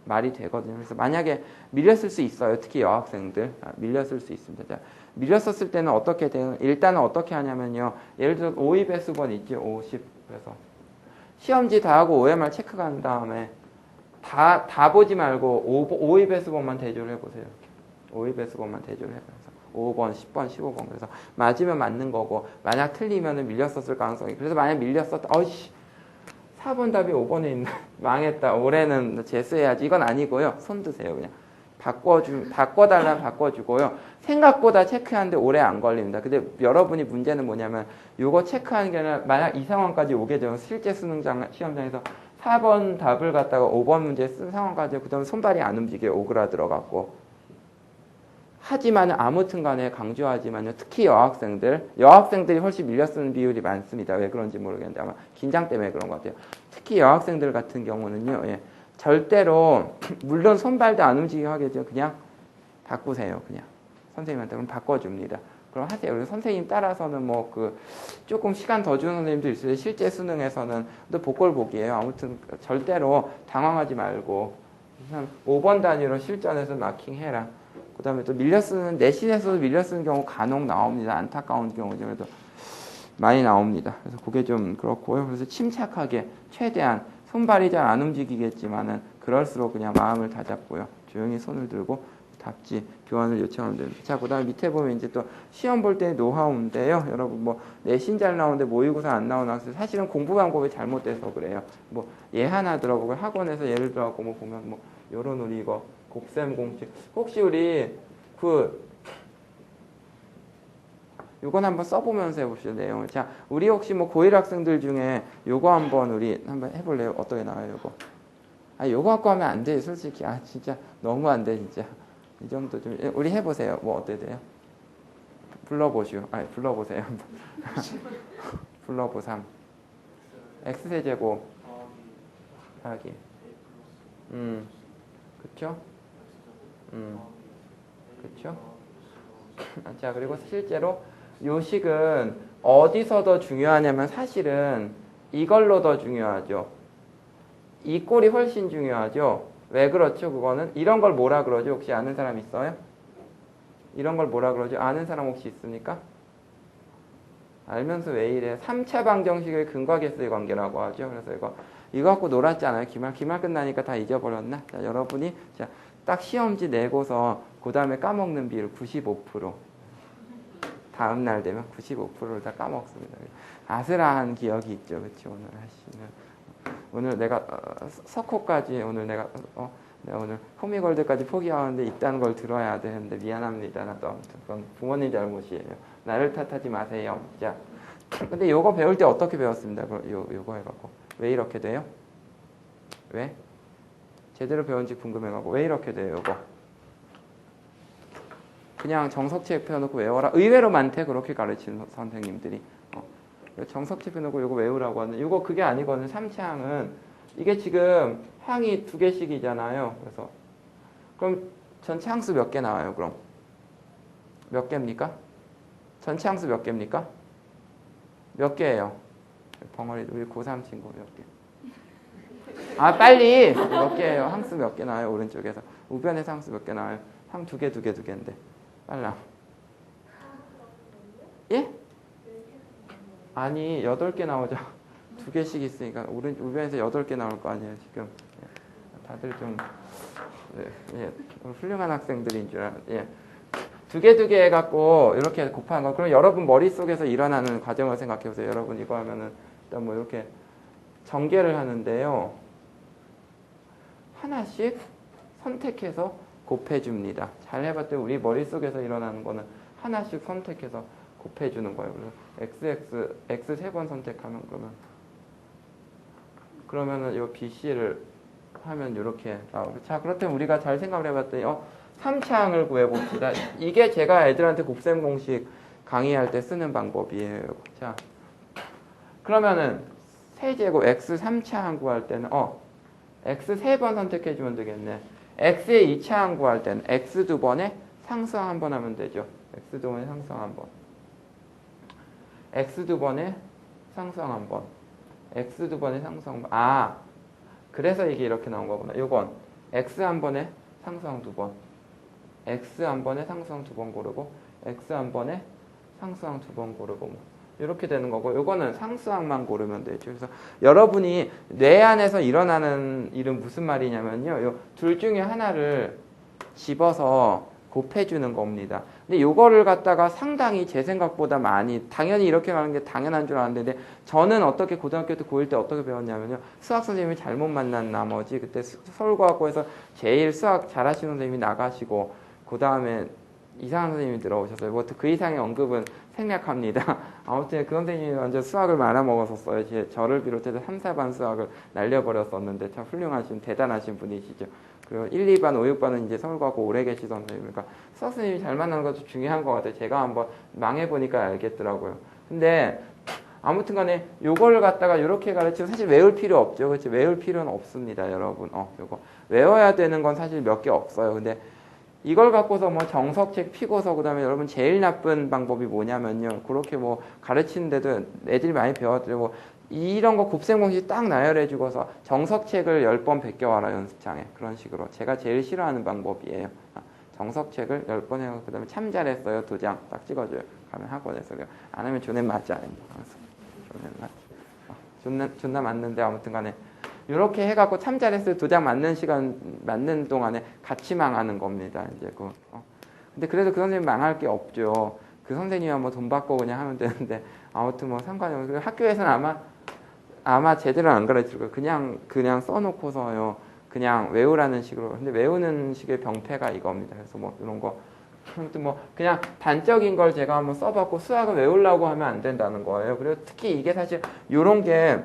말이 되거든요. 그래서 만약에 밀렸을 수 있어요. 특히 여학생들 밀렸을 수 있습니다. 자, 밀렸었을 때는 어떻게 돼요? 일단은 어떻게 하냐면요. 예를 들어 50의 수번 있죠. 50. 그래서 시험지 다 하고 OMR 체크 간 다음에 다 보지 말고 50의 수번만 대조를 해보세요. 50의 수번만 대조를 해보세요. 5번, 10번, 15번. 그래서 맞으면 맞는 거고 만약 틀리면은 밀렸었을 가능성이. 그래서 만약 밀렸었다. 4번 답이 5번에 있나? 망했다. 올해는 재수해야지. 이건 아니고요. 손 드세요. 그냥. 바꿔달라면 바꿔주고요. 생각보다 체크하는데 오래 안 걸립니다. 근데 여러분이 문제는 뭐냐면 요거 체크하는 게 아니라 만약 이 상황까지 오게 되면 실제 시험장에서 4번 답을 갖다가 5번 문제 쓴 상황까지 그 다음에 손발이 안 움직여요. 오그라들어갖고. 하지만 아무튼 간에 강조하지만요. 특히 여학생들이 훨씬 밀려 쓰는 비율이 많습니다. 왜 그런지 모르겠는데 아마 긴장 때문에 그런 것 같아요. 특히 여학생들 같은 경우는요. 예, 절대로 물론 손발도 안 움직이게 하겠죠. 그냥 바꾸세요. 그냥 선생님한테 그럼 바꿔줍니다. 그럼 하세요. 그래서 선생님 따라서는 뭐 조금 시간 더 주는 선생님도 있어요. 실제 수능에서는 또 복골복이에요. 아무튼 절대로 당황하지 말고 5번 단위로 실전에서 마킹해라. 그 다음에 또 내신에서도 밀려 쓰는 경우 간혹 나옵니다. 안타까운 경우죠. 그래도 많이 나옵니다. 그래서 그게 좀 그렇고요. 그래서 침착하게 최대한 손발이 잘 안 움직이겠지만은 그럴수록 그냥 마음을 다잡고요. 조용히 손을 들고 답지 교환을 요청하면 됩니다. 자, 그 다음에 밑에 보면 이제 또 시험 볼 때 노하우인데요. 여러분 뭐 내신 잘 나오는데 모의고사 안 나오는 학생 사실은 공부 방법이 잘못돼서 그래요. 뭐 얘 하나 들어보고 학원에서 예를 들어갖고 뭐 보면 뭐 요런 우리 이거 곱셈 공식 혹시 우리 요건 한번 써보면서 해봅시다. 내용을. 자, 우리 혹시 뭐 고1 학생들 중에 요거 한번 해볼래요? 어떻게 나와요? 요거. 요거 갖고 하면 안 돼. 솔직히. 진짜 너무 안 돼. 진짜. 이 정도 좀 우리 해보세요. 뭐 어때 돼요? 불러보세요. 불러보삼. x세제곱 하기. 그쵸? 그쵸? 자, 그리고 실제로 요 식은 어디서 더 중요하냐면 사실은 이걸로 더 중요하죠. 이 꼴이 훨씬 중요하죠. 왜 그렇죠? 그거는 이런 걸 뭐라 그러죠? 혹시 아는 사람 있어요? 이런 걸 뭐라 그러죠? 아는 사람 혹시 있습니까? 알면서 왜 이래? 3차 방정식의 근과계수의 관계라고 하죠. 그래서 이거 갖고 놀았잖아요. 기말 끝나니까 다 잊어버렸나? 자, 여러분이 딱 시험지 내고서 그 다음에 까먹는 비율 95%. 다음 날 되면 95%를 다 까먹습니다. 아슬아한 기억이 있죠. 그렇죠? 오늘 내가 석호까지 내가 오늘 호미골드까지 포기하는데 있다는 걸 들어야 되는데 미안합니다. 나도 아무튼 그건 부모님 잘못이에요. 나를 탓하지 마세요. 자, 근데 요거 배울 때 어떻게 배웠습니다. 요거 해갖고 왜 이렇게 돼요? 왜? 제대로 배운지 궁금해가고 왜 이렇게 돼요 이거? 그냥 정석책 펴놓고 외워라. 의외로 많대 그렇게 가르치는 선생님들이. 정석책 펴놓고 이거 외우라고 하는 이거 그게 아니거든. 3차항은 이게 지금 항이 2개씩이잖아요. 그래서 그럼 전체 항수 몇 개 나와요? 그럼 몇 개입니까? 전체 항수 몇 개입니까? 몇 개예요? 벙어리 우리 고3 친구 몇 개? 아 빨리 몇 개예요? 항수 몇 개 나와요? 오른쪽에서 우변에서 항수 몇 개 나와요? 항 2개, 2개, 2개인데 빨라. 예? 아니 8개 나오죠. 2개씩 있으니까 우변에서 8개 나올 거 아니에요 지금. 다들 좀 예, 훌륭한 학생들인 줄 알아요. 예. 2개, 2개 해갖고 이렇게 곱하는 거. 그럼 여러분 머릿속에서 일어나는 과정을 생각해 보세요. 여러분 이거 하면은 일단 뭐 이렇게 전개를 하는데요. 하나씩 선택해서 곱해줍니다. 잘 해봤더니 우리 머릿속에서 일어나는 거는 하나씩 선택해서 곱해주는 거예요. 그래서 x 3번 선택하면 그러면은 이 BC를 하면 이렇게 나오고. 자, 그렇다면 우리가 잘 생각을 해봤더니 3차항을 구해봅시다. 이게 제가 애들한테 곱셈 공식 강의할 때 쓰는 방법이에요. 자, 그러면은 세제곱 x 3차항 구할 때는 x 3번 선택해주면 되겠네. x의 2차항 구할 때는 x 2번에 상수항 한번 하면 되죠. x 2번에 상수항 한번. x 2번에 상수항 한번. x 2번에 상수항 한번. 아, 그래서 이게 이렇게 나온 거구나. 요건 x 한 번에 상수항 2번. x 한 번에 상수항 2번 고르고 x 한 번에 상수항 2번 고르고 뭐 이렇게 되는 거고 요거는 상수항만 고르면 되죠. 그래서 여러분이 뇌 안에서 일어나는 일은 무슨 말이냐면요. 요 둘 중에 하나를 집어서 곱해주는 겁니다. 근데 요거를 갖다가 상당히 제 생각보다 많이 당연히 이렇게 가는 게 당연한 줄 알았는데 저는 어떻게 고등학교 때 고1 때 어떻게 배웠냐면요. 수학 선생님이 잘못 만난 나머지 그때 서울과학고에서 제일 수학 잘하시는 선생님이 나가시고 그 다음에 이상한 선생님이 들어오셨어요. 뭐 그 이상의 언급은 생략합니다. 아무튼 그 선생님이 완전 수학을 말아먹었었어요. 저를 비롯해서 3, 4반 수학을 날려버렸었는데 참 훌륭하신 대단하신 분이시죠. 그리고 1, 2반, 5, 6반은 이제 서울과학고 오래 계시던 선생님이니까 수학 선생님이 잘 만나는 것도 중요한 것 같아요. 제가 한번 망해보니까 알겠더라고요. 근데 아무튼 간에 요거를 갖다가 이렇게 가르치면 사실 외울 필요 없죠. 그렇지? 외울 필요는 없습니다, 여러분. 요거 외워야 되는 건 사실 몇 개 없어요. 근데 이걸 갖고서 뭐 정석책 피고서 그다음에 여러분 제일 나쁜 방법이 뭐냐면요. 그렇게 뭐 가르치는데도 애들이 많이 배웠더니 뭐 이런 거 곱셈 공식 딱 나열해 주고서 정석책을 10번 베껴와라 연습장에. 그런 식으로. 제가 제일 싫어하는 방법이에요. 정석책을 10번 해서 그다음에 참 잘했어요. 2장 딱 찍어줘요. 가면 학원에서. 안 하면 존댓 맞지 않아요. 존댓 맞지. 존나 맞는데 아무튼 간에 이렇게 해갖고 참 잘했어요. 2장 맞는 동안에 같이 망하는 겁니다. 이제 근데 그래도 그 선생님 망할 게 없죠. 그 선생님이 뭐 돈 받고 그냥 하면 되는데 아무튼 뭐 상관이 없어요. 학교에서는 아마 제대로 안 가르칠 거예요. 그냥 써놓고서요. 그냥 외우라는 식으로. 근데 외우는 식의 병폐가 이겁니다. 그래서 뭐 이런 거. 아무튼 뭐 그냥 단적인 걸 제가 한번 써봤고 수학을 외우려고 하면 안 된다는 거예요. 그리고 특히 이게 사실 이런 게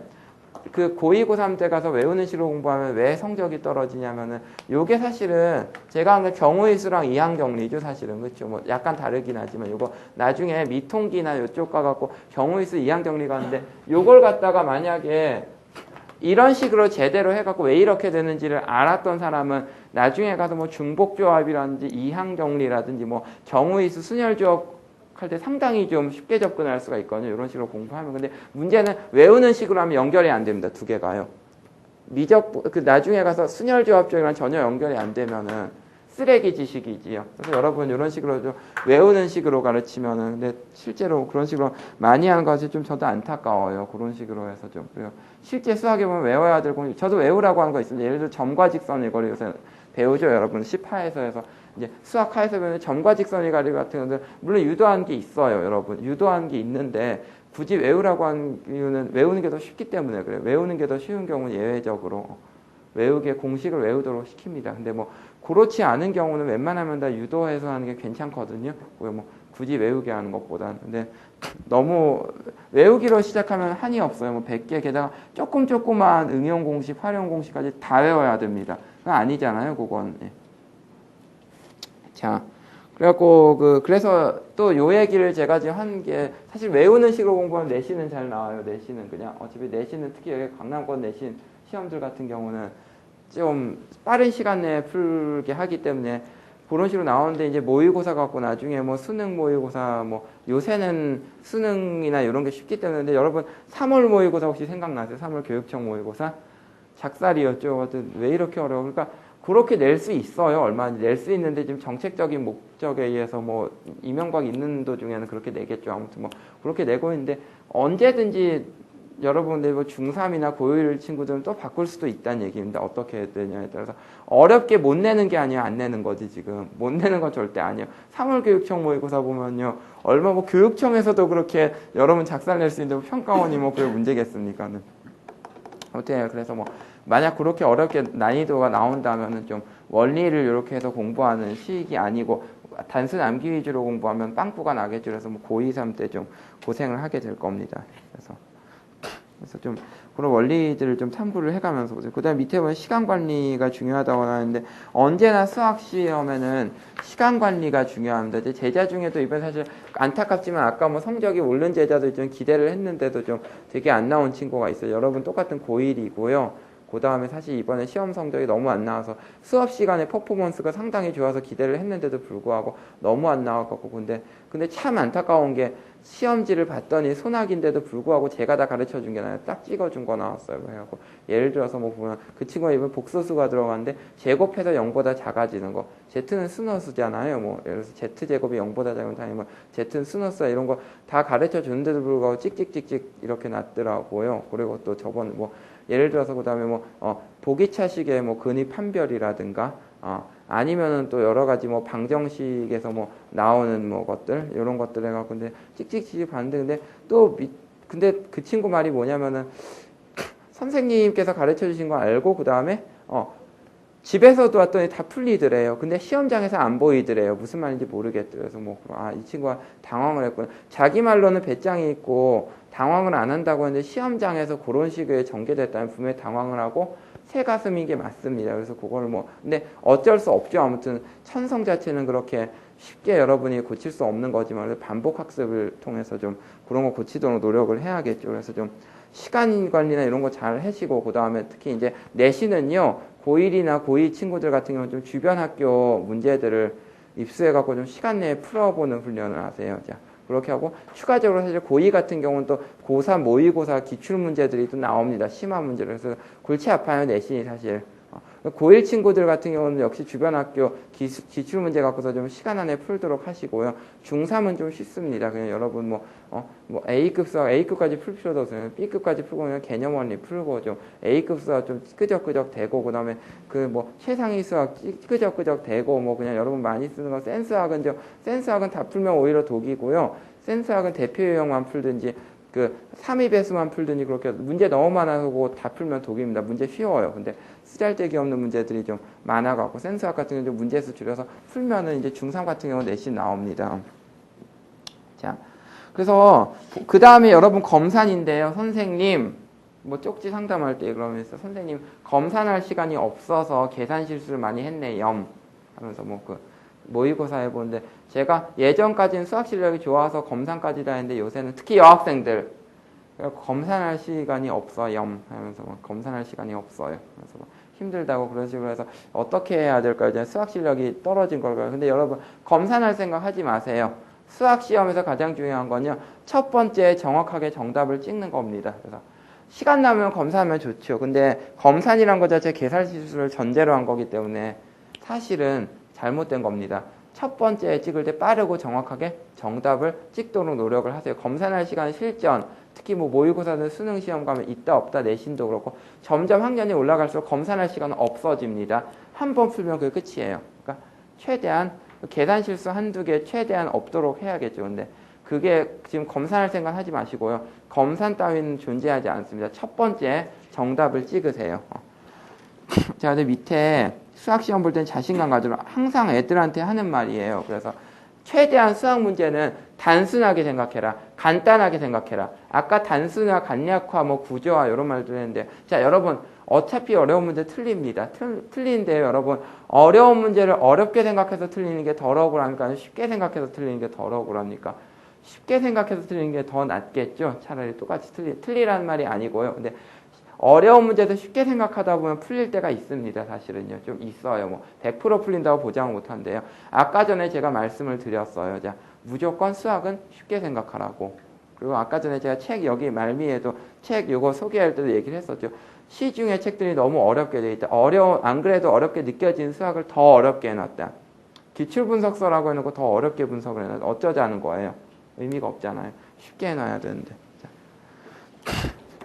그 고2, 고3 때 가서 외우는 식으로 공부하면 왜 성적이 떨어지냐면은 요게 사실은 제가 하는 경우의 수랑 이항정리죠 사실은. 그렇죠. 뭐 약간 다르긴 하지만 요거 나중에 미통기나 요쪽 가갖고 경우의 수 이항정리가 하는데 요걸 갖다가 만약에 이런 식으로 제대로 해갖고 왜 이렇게 되는지를 알았던 사람은 나중에 가서 뭐 중복조합이라든지 이항정리라든지 뭐 경우의 수 순열조합 할 때 상당히 좀 쉽게 접근할 수가 있거든요. 이런 식으로 공부하면. 근데 문제는 외우는 식으로 하면 연결이 안 됩니다. 두 개가요. 나중에 가서 순열조합적이랑 전혀 연결이 안 되면은 쓰레기 지식이지요. 그래서 여러분 이런 식으로 좀 외우는 식으로 가르치면은 근데 실제로 그런 식으로 많이 하는 것이 좀 저도 안타까워요. 그런 식으로 해서 좀. 그리고 실제 수학에 보면 외워야 될 공식, 저도 외우라고 하는 거 있습니다. 예를 들어 점과 직선 이걸 요새 배우죠. 여러분 10하에서 해서 이제 수학 하에서 배우는 점과 직선의 가리 같은 것들 물론 유도한 게 있어요, 여러분. 유도한 게 있는데 굳이 외우라고 하는 이유는 외우는 게 더 쉽기 때문에 그래요. 외우는 게 더 쉬운 경우는 예외적으로 외우게 공식을 외우도록 시킵니다. 근데 뭐 그렇지 않은 경우는 웬만하면 다 유도해서 하는 게 괜찮거든요. 뭐 굳이 외우게 하는 것보다는. 근데 너무 외우기로 시작하면 한이 없어요. 뭐 100개 게다가 조그만 응용 공식, 활용 공식까지 다 외워야 됩니다. 그건 아니잖아요, 그건. 예. 자, 그래갖고 그래서 또 요 얘기를 제가 지금 한 게 사실 외우는 식으로 공부하면 내신은 잘 나와요. 내신은 그냥 어차피 내신은 특히 여기 강남권 내신 시험들 같은 경우는 좀 빠른 시간 내에 풀게 하기 때문에 그런 식으로 나오는데 이제 모의고사 갖고 나중에 뭐 수능 모의고사 뭐 요새는 수능이나 이런 게 쉽기 때문에 근데 여러분 3월 모의고사 혹시 생각나세요? 3월 교육청 모의고사 작살이었죠. 왜 이렇게 어려워? 그러니까 그렇게 낼 수 있어요. 얼마든지 낼 수 있는데 지금 정책적인 목적에 의해서 뭐 이명박 있는 도중에는 그렇게 내겠죠. 아무튼 뭐 그렇게 내고 있는데 언제든지 여러분들 뭐 중3이나 고1 친구들은 또 바꿀 수도 있다는 얘기입니다. 어떻게 해야 되냐에 따라서 어렵게 못 내는 게 아니야. 안 내는 거지 지금. 못 내는 건 절대 아니에요. 3월 교육청 모의고사 보면요. 얼마 뭐 교육청에서도 그렇게 여러분 작살 낼 수 있는데 평가원이 뭐 그게 문제겠습니까는. 아무튼 그래서 뭐 만약 그렇게 어렵게 난이도가 나온다면은 좀 원리를 이렇게 해서 공부하는 식이 아니고 단순 암기 위주로 공부하면 빵꾸가 나겠죠. 그래서 뭐 고2, 3 때 좀 고생을 하게 될 겁니다. 그래서 좀 그런 원리들을 좀 탐구를 해가면서 보세요. 그다음 밑에 보면 시간 관리가 중요하다고 하는데 언제나 수학 시험에는 시간 관리가 중요합니다. 이제 제자 중에도 이번 사실 안타깝지만 아까 뭐 성적이 오른 제자도 좀 기대를 했는데도 좀 되게 안 나온 친구가 있어요. 여러분 똑같은 고1이고요. 그 다음에 사실 이번에 시험 성적이 너무 안 나와서 수업 시간에 퍼포먼스가 상당히 좋아서 기대를 했는데도 불구하고 너무 안 나왔고 근데 참 안타까운 게 시험지를 봤더니 소낙인데도 불구하고 제가 다 가르쳐 준 게 아니라 딱 찍어준 거 나왔어요. 그래갖고 예를 들어서 뭐 보면 그 친구가 이번 복소수가 들어갔는데 제곱해서 0보다 작아지는 거. Z는 순허수잖아요. 뭐 예를 들어서 Z 제곱이 0보다 작으면 당연히 뭐 Z는 순허수야 이런 거 다 가르쳐 주는데도 불구하고 찍찍찍찍 이렇게 났더라고요. 그리고 또 저번 뭐 예를 들어서 그다음에 뭐 보기차식의 뭐 근위 판별이라든가 아니면은 또 여러 가지 뭐 방정식에서 뭐 나오는 뭐 것들 이런 것들 해갖고 근데 찍찍찍 봤는데 근데 그 친구 말이 뭐냐면은 선생님께서 가르쳐 주신 거 알고 그다음에 집에서도 왔더니 다 풀리더래요. 근데 시험장에서 안 보이더래요. 무슨 말인지 모르겠더래요. 그래서 뭐 이 친구가 당황을 했구나. 자기 말로는 배짱이 있고 당황을 안 한다고 했는데 시험장에서 그런 식의 전개됐다면 분명히 당황을 하고 새 가슴인 게 맞습니다. 그래서 그거를 근데 어쩔 수 없죠. 아무튼 천성 자체는 그렇게 쉽게 여러분이 고칠 수 없는 거지만 반복 학습을 통해서 좀 그런 거 고치도록 노력을 해야겠죠. 그래서 좀 시간 관리나 이런 거 잘 하시고 그 다음에 특히 이제 내신은요 고1이나 고2 친구들 같은 경우는 좀 주변 학교 문제들을 입수해갖고 좀 시간 내에 풀어보는 훈련을 하세요. 자, 그렇게 하고 추가적으로 사실 고2 같은 경우는 또 고3 모의고사 기출 문제들이 또 나옵니다. 심화 문제를. 그래서 골치 아파요 내신이 사실. 고1 친구들 같은 경우는 역시 주변 학교 기출 문제 갖고서 좀 시간 안에 풀도록 하시고요. 중3은 좀 쉽습니다. 그냥 여러분 뭐 A급 수학 A급까지 풀 필요도 없어요. B급까지 풀고 그냥 개념 원리 풀고 좀 A급 수학 좀 끄적끄적 되고 그다음에 최상위 수학 끄적끄적 되고 뭐 그냥 여러분 많이 쓰는 거 센스학은 다 풀면 오히려 독이고요. 센스학은 대표 유형만 풀든지 3위배수만 풀더니 그렇게 문제 너무 많아서 다 풀면 독입니다. 문제 쉬워요. 근데 쓰잘데기 없는 문제들이 좀 많아갖고 센스학 같은 경우는 좀 문제수 줄여서 풀면은 이제 중3 같은 경우는 내신 나옵니다. 자, 그래서 그 다음에 여러분 검산인데요. 선생님 뭐 쪽지 상담할 때 그러면서 선생님 검산할 시간이 없어서 계산 실수를 많이 했네요. 하면서 모의고사 해보는데 제가 예전까지는 수학 실력이 좋아서 검산까지 다 했는데 요새는 특히 여학생들 검산할 시간이 없어요 하면서 검산할 시간이 없어요. 그래서 힘들다고 그런 식으로 해서 어떻게 해야 될까요? 이제 수학 실력이 떨어진 걸까요? 근데 여러분 검산할 생각 하지 마세요. 수학 시험에서 가장 중요한 건요. 첫 번째 정확하게 정답을 찍는 겁니다. 그래서 시간 나면 검사하면 좋죠. 근데 검산이란 것 자체 계산 실수를 전제로 한 거기 때문에 사실은 잘못된 겁니다. 첫 번째 찍을 때 빠르고 정확하게 정답을 찍도록 노력을 하세요. 검산할 시간 실전, 특히 모의고사든 수능 시험 가면 있다 없다 내신도 그렇고 점점 학년이 올라갈수록 검산할 시간은 없어집니다. 한 번 풀면 그게 끝이에요. 그러니까 최대한 계산 실수 한두 개 최대한 없도록 해야겠죠. 근데 그게 지금 검산할 생각 하지 마시고요. 검산 따위는 존재하지 않습니다. 첫 번째 정답을 찍으세요. 자, 근데 밑에 수학 시험 볼 때는 자신감 가지라 항상 애들한테 하는 말이에요. 그래서 최대한 수학 문제는 단순하게 생각해라. 간단하게 생각해라. 아까 단순화, 간략화, 뭐 구조화 이런 말도 했는데 자 여러분 어차피 어려운 문제 틀립니다. 틀리는데요 여러분 어려운 문제를 어렵게 생각해서 틀리는 게 덜 억울합니까? 쉽게 생각해서 틀리는 게 덜 억울합니까? 쉽게 생각해서 틀리는 게 더 낫겠죠. 차라리 똑같이 틀리라는 말이 아니고요. 근데 어려운 문제도 쉽게 생각하다 보면 풀릴 때가 있습니다. 사실은요. 좀 있어요. 뭐 100% 풀린다고 보장은 못한대요. 아까 전에 제가 말씀을 드렸어요. 자, 무조건 수학은 쉽게 생각하라고. 그리고 아까 전에 제가 책 여기 말미에도 책 요거 소개할 때도 얘기를 했었죠. 시중의 책들이 너무 어렵게 돼 있다. 안 그래도 어렵게 느껴지는 수학을 더 어렵게 해놨다. 기출분석서라고 해놓고 더 어렵게 분석을 해놨다. 어쩌자는 거예요. 의미가 없잖아요. 쉽게 해놔야 되는데.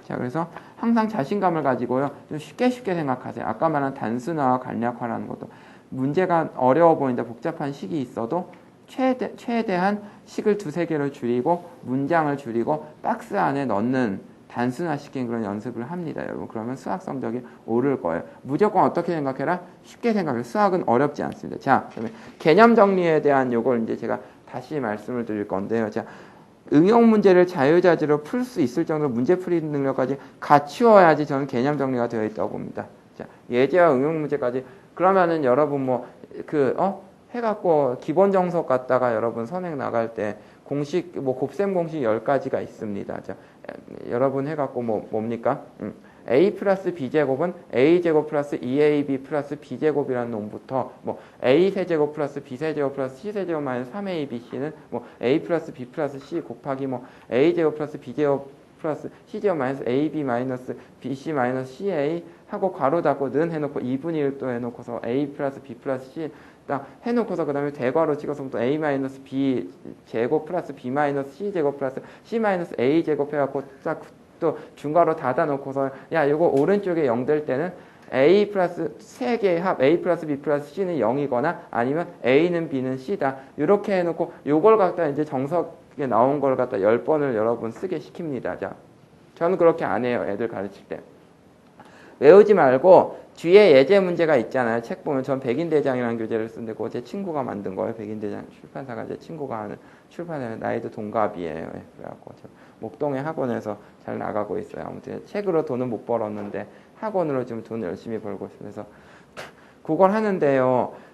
자, 그래서 항상 자신감을 가지고요. 좀 쉽게 생각하세요. 아까 말한 단순화와 간략화라는 것도 문제가 어려워 보인다, 복잡한 식이 있어도 최대한 식을 두세 개로 줄이고 문장을 줄이고 박스 안에 넣는 단순화시킨 그런 연습을 합니다, 여러분. 그러면 수학 성적이 오를 거예요. 무조건 어떻게 생각해라? 쉽게 생각해. 수학은 어렵지 않습니다. 자, 그러면 개념 정리에 대한 요걸 이제 제가 다시 말씀을 드릴 건데요. 자, 응용 문제를 자유자재로 풀 수 있을 정도로 문제풀이 능력까지 갖추어야지 저는 개념 정리가 되어 있다고 봅니다. 자, 예제와 응용 문제까지 그러면은 여러분 해갖고 기본 정석 갖다가 여러분 선행 나갈 때 공식 곱셈 공식 10가지가 있습니다. 자, 여러분 해갖고 뭡니까? a 플러스 b제곱은 a제곱 플러스 2ab 플러스 b제곱이라는 놈부터 a 세제곱 플러스 b 세제곱 플러스 c 세제곱 마이너스 3abc는 a 플러스 b 플러스 c 곱하기 a제곱 플러스 b제곱 플러스 c제곱 마이너스 ab 마이너스 bc 마이너스 ca 하고 괄호 닫고 는 해놓고 2분의 1도 해놓고서 a 플러스 b 플러스 c 딱 해놓고서 그 다음에 대괄호 찍어서 또 a 마이너스 b 제곱 플러스 b 마이너스 c 제곱 플러스 c 마이너스 a 제곱 해갖고 딱 또 중괄호 닫아놓고서 야 이거 오른쪽에 0 될 때는 a 플러스 3개의 합 a 플러스 b 플러스 c는 0이거나 아니면 a는 b는 c다 이렇게 해놓고 요걸 갖다 이제 정석에 나온 걸 갖다 10번을 여러분 쓰게 시킵니다. 자, 저는 그렇게 안 해요. 애들 가르칠 때 외우지 말고 뒤에 예제 문제가 있잖아요. 책 보면 전 백인대장이라는 교재를 쓰는데 그거 제 친구가 만든 거예요. 백인대장 출판사가 제 친구가 하는 출판사는 나이도 동갑이에요. 그래갖고 저 목동의 학원에서 잘 나가고 있어요. 아무튼 책으로 돈은 못 벌었는데 학원으로 지금 돈 열심히 벌고 있어서 그걸 하는데요.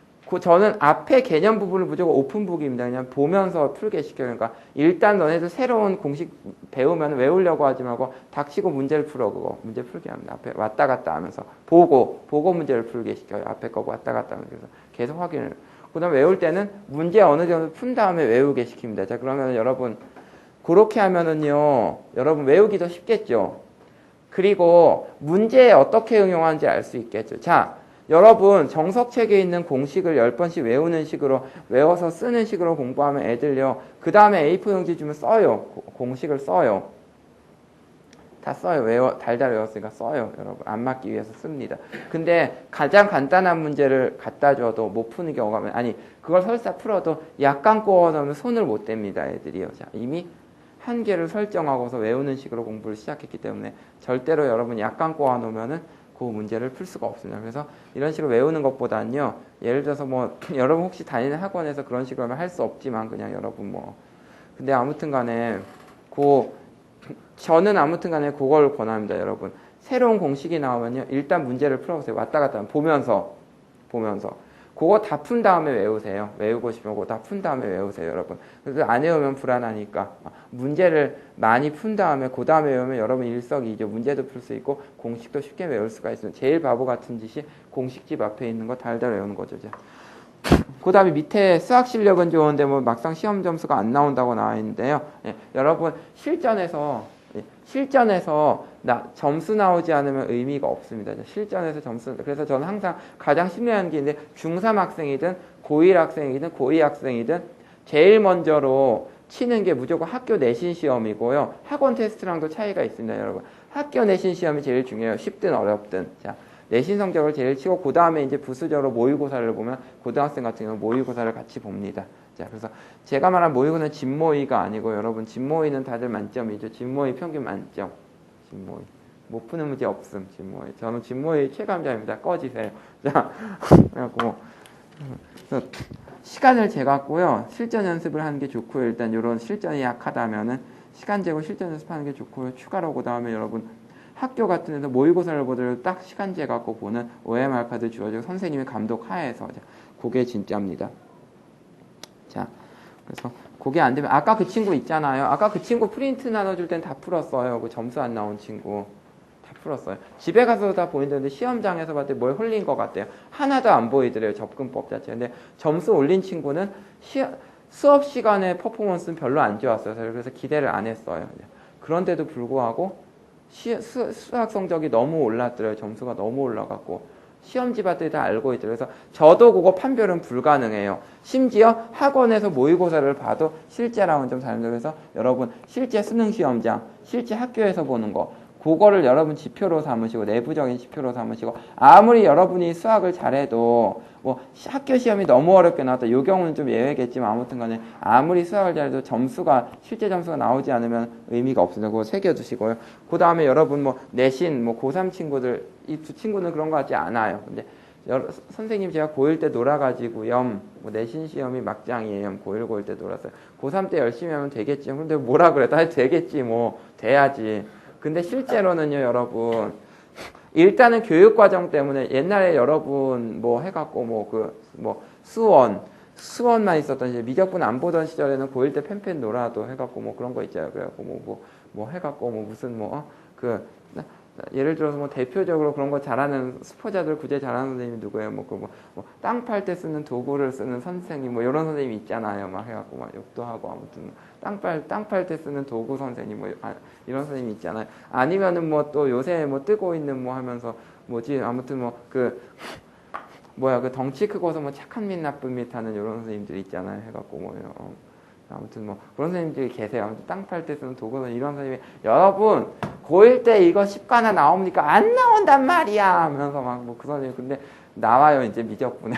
저는 앞에 개념 부분을 무조건 오픈북입니다. 그냥 보면서 풀게 시켜요. 그러니까 일단 너네들 새로운 공식 배우면 외우려고 하지 말고 닥치고 문제를 풀어. 그거 문제 풀게 합니다. 앞에 왔다 갔다 하면서 보고 문제를 풀게 시켜요. 앞에 거고 왔다 갔다 하면서 계속 확인을. 그 다음에 외울 때는 문제 어느 정도 푼 다음에 외우게 시킵니다. 자, 그러면 여러분 그렇게 하면은요 여러분 외우기도 쉽겠죠. 그리고 문제에 어떻게 응용하는지 알 수 있겠죠. 자, 여러분 정석책에 있는 공식을 10번씩 외우는 식으로 외워서 쓰는 식으로 공부하면 애들요 그 다음에 A4 용지 주면 써요. 공식을 써요. 다 써요. 달달 외웠으니까 써요. 여러분 안 맞기 위해서 씁니다. 근데 가장 간단한 문제를 갖다 줘도 못 푸는 경우가 많아요. 아니 그걸 설사 풀어도 약간 꼬아놓으면 손을 못 댑니다. 애들이요. 자, 이미 한계를 설정하고서 외우는 식으로 공부를 시작했기 때문에 절대로 여러분 약간 꼬아놓으면은 그 문제를 풀 수가 없습니다. 그래서 이런 식으로 외우는 것보다는요, 예를 들어서 여러분 혹시 다니는 학원에서 그런 식으로 하면 할 수 없지만 그냥 여러분 근데 아무튼 간에 저는 아무튼 간에 그걸 권합니다. 여러분 새로운 공식이 나오면요 일단 문제를 풀어보세요. 왔다 갔다 하면 보면서 그거 다 푼 다음에 외우세요. 외우고 싶으면 그거 다 푼 다음에 외우세요, 여러분. 그래서 안 외우면 불안하니까 문제를 많이 푼 다음에 그 다음에 외우면 여러분 일석이조 문제도 풀 수 있고 공식도 쉽게 외울 수가 있어요. 제일 바보 같은 짓이 공식집 앞에 있는 거 달달 외우는 거죠. 그 다음에 밑에 수학 실력은 좋은데 막상 시험 점수가 안 나온다고 나와 있는데요. 여러분 실전에서 점수 나오지 않으면 의미가 없습니다. 실전에서 점수. 그래서 저는 항상 가장 신뢰하는 게 있는데 중3 학생이든 고1 학생이든 고2 학생이든 제일 먼저로 치는 게 무조건 학교 내신 시험이고요. 학원 테스트랑도 차이가 있습니다, 여러분. 학교 내신 시험이 제일 중요해요. 쉽든 어렵든. 자, 내신 성적을 제일 치고 그 다음에 이제 부수적으로 모의고사를 보면 고등학생 같은 경우는 모의고사를 같이 봅니다. 자, 그래서 제가 말한 모의고사는 진모의가 아니고 여러분 진모의는 다들 만점이죠. 진모의 평균 만점. 진모의. 못 푸는 문제 없음. 진모의. 저는 진모의 최강자입니다. 꺼지세요. 자, 그래갖고 그래서 시간을 재갖고요. 실전 연습을 하는 게 좋고요. 일단 이런 실전이 약하다면은 시간 재고 실전 연습하는 게 좋고요. 추가로 그 다음에 여러분 학교 같은 데서 모의고사를 보더라도 딱 시간 재갖고 보는 OMR 카드 주어지고 선생님의 감독 하에서 그게 진짜입니다. 자, 그래서 그게 안 되면 아까 그 친구 있잖아요. 아까 그 친구 프린트 나눠줄 땐 다 풀었어요. 그 점수 안 나온 친구 다 풀었어요. 집에 가서 다 보이는데 시험장에서 봤을 때 뭘 흘린 것 같대요. 하나도 안 보이더래요. 접근법 자체. 근데 점수 올린 친구는 수업 시간에 퍼포먼스는 별로 안 좋았어요. 그래서 기대를 안 했어요. 그런데도 불구하고 수학 성적이 너무 올랐더래요. 점수가 너무 올라갔고 시험지 봤더니 다 알고 있더라고요. 그래서 저도 그거 판별은 불가능해요. 심지어 학원에서 모의고사를 봐도 실제랑은 좀 다른데 그래서 여러분 실제 수능 시험장, 실제 학교에서 보는 거 그거를 여러분 지표로 삼으시고 내부적인 지표로 삼으시고 아무리 여러분이 수학을 잘해도 뭐 학교 시험이 너무 어렵게 나왔다. 이 경우는 좀 예외겠지만 아무튼 간에 아무리 수학을 잘해도 점수가 실제 점수가 나오지 않으면 의미가 없습니다. 그거 새겨두시고요. 그 다음에 여러분 뭐 내신 뭐 고3 친구들 이 두 친구는 그런 거 같지 않아요. 근데 선생님 제가 고1 때 놀아가지고 뭐 내신 시험이 막장이에요. 고1, 고1 때 놀았어요. 고3 때 열심히 하면 되겠지. 근데 뭐라 그래? 다 되겠지 뭐 돼야지. 근데 실제로는요, 여러분. 일단은 교육과정 때문에 옛날에 여러분 뭐 해갖고 수원만 있었던 이제 미적분 안 보던 시절에는 고1 때 펜펜 놀아도 해갖고 뭐 그런 거 있잖아요. 그래갖고 해갖고 무슨 예를 들어서 뭐 대표적으로 그런 거 잘하는 스포자들 구제 잘하는 선생님이 누구예요? 땅 팔 때 쓰는 도구를 쓰는 선생님 뭐 이런 선생님이 있잖아요. 막 해갖고 막 욕도 하고 아무튼 땅 팔 때 쓰는 도구 선생님 뭐 이런 선생님이 있잖아요. 아니면은 뭐 또 요새 뭐 뜨고 있는 뭐 하면서 아무튼 그 덩치 크고서 뭐 착한 밑 나쁜 밑 하는 이런 선생님들 있잖아요. 해갖고 아무튼 그런 선생님들이 계세요. 아무튼 땅 팔 때 쓰는 도구는 이런 선생님이 여러분 고1 때 이거 10가나 나옵니까? 안 나온단 말이야 하면서 그 선생님 근데 나와요. 이제 미적분에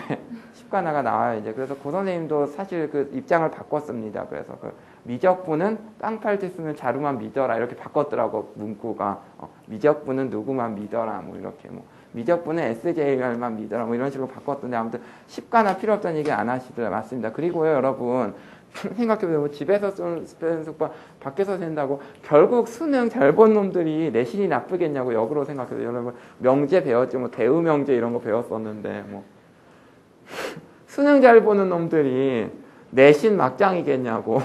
10가나가 나와요. 이제 그래서 그 선생님도 사실 그 입장을 바꿨습니다. 그래서 그 미적분은 땅 팔 때 쓰는 자루만 믿어라 이렇게 바꿨더라고 문구가. 미적분은 누구만 믿어라 뭐 이렇게 미적분은 SJR만 믿어라 뭐 이런 식으로 바꿨던데 아무튼 10가나 필요 없다는 얘기 안 하시더라. 맞습니다. 그리고요 여러분 생각해보세요. 집에서 쓰는 숙반 밖에서 쓴다고 결국 수능 잘 본 놈들이 내신이 나쁘겠냐고 역으로 생각해요. 여러분 명제 배웠지 뭐 대우 명제 이런 거 배웠었는데 수능 잘 보는 놈들이 내신 막장이겠냐고.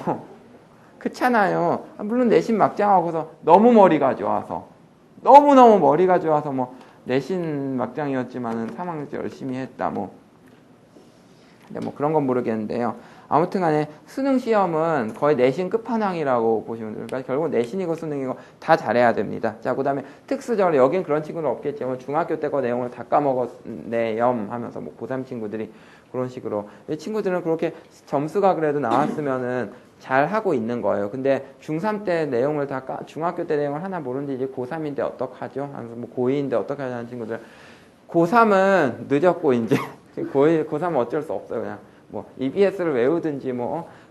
그렇잖아요. 물론 내신 막장하고서 너무 머리가 좋아서 너무너무 머리가 좋아서 내신 막장이었지만은 3학년 때 열심히 했다 근데 그런 건 모르겠는데요. 아무튼 간에 수능 시험은 거의 내신 끝판왕이라고 보시면 돼요. 그러니까 결국 내신이고 수능이고 다 잘해야 됩니다. 자, 그 다음에 특수적으로 여긴 그런 친구는 없겠지만 중학교 때 거 내용을 다 까먹었네요 하면서 고3 친구들이 그런 식으로 이 친구들은 그렇게 점수가 그래도 나왔으면은 잘 하고 있는 거예요. 근데 중3 때 내용을 중학교 때 내용을 하나 모르는데 이제 고3인데 어떡하죠? 하면서 고2인데 어떻게 하냐는 친구들. 고3은 늦었고 이제 고3은 어쩔 수 없어요. 그냥 EBS를 외우든지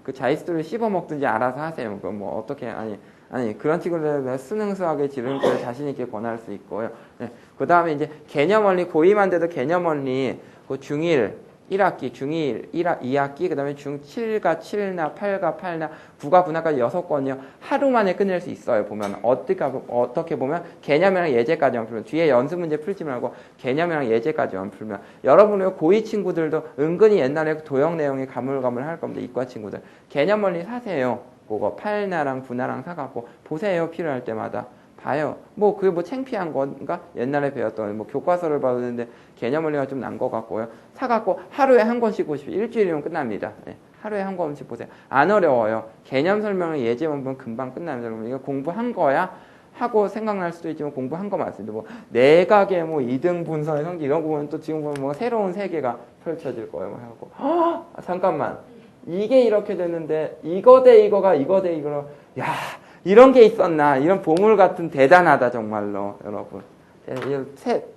그 자이스트를 씹어 먹든지 알아서 하세요. 어떻게 아니 그런 친구들 수능 수학의 지름길을 자신 있게 권할 수 있고요. 네. 그 다음에 이제 개념 원리 고2만 돼도 개념 원리 중1 1학기, 중2 2학기, 그 다음에 중7가 7나 8가 8나 9가 9나까지 6권이요. 하루 만에 끝낼 수 있어요. 보면 어떻게 보면 개념이랑 예제까지만 풀면 뒤에 연습 문제 풀지 말고 개념이랑 예제까지만 풀면 여러분의 고2 친구들도 은근히 옛날에 도형 내용이 가물가물할 겁니다. 이과 친구들. 개념 원리 사세요. 그거 8나랑 9나랑 사갖고 보세요. 필요할 때마다. 봐요. 그게 창피한 건가? 옛날에 배웠던 교과서를 봐도 되는데 개념 원리가 좀 난 것 같고요. 사갖고 하루에 한 권씩 보십시오. 일주일이면 끝납니다. 네. 하루에 한 권씩 보세요. 안 어려워요. 개념 설명을 예제만 보면 금방 끝납니다. 여러분 이거 공부한 거야? 하고 생각날 수도 있지만 공부한 거 맞습니다. 내각의 2등 분선의 성질 이런 거 보면 또 지금 보면 새로운 세계가 펼쳐질 거예요. 해갖고 잠깐만. 이게 이렇게 됐는데 이거 대 이거가 이거 대 이거로 야 이런 게 있었나. 이런 보물 같은 대단하다 정말로 여러분.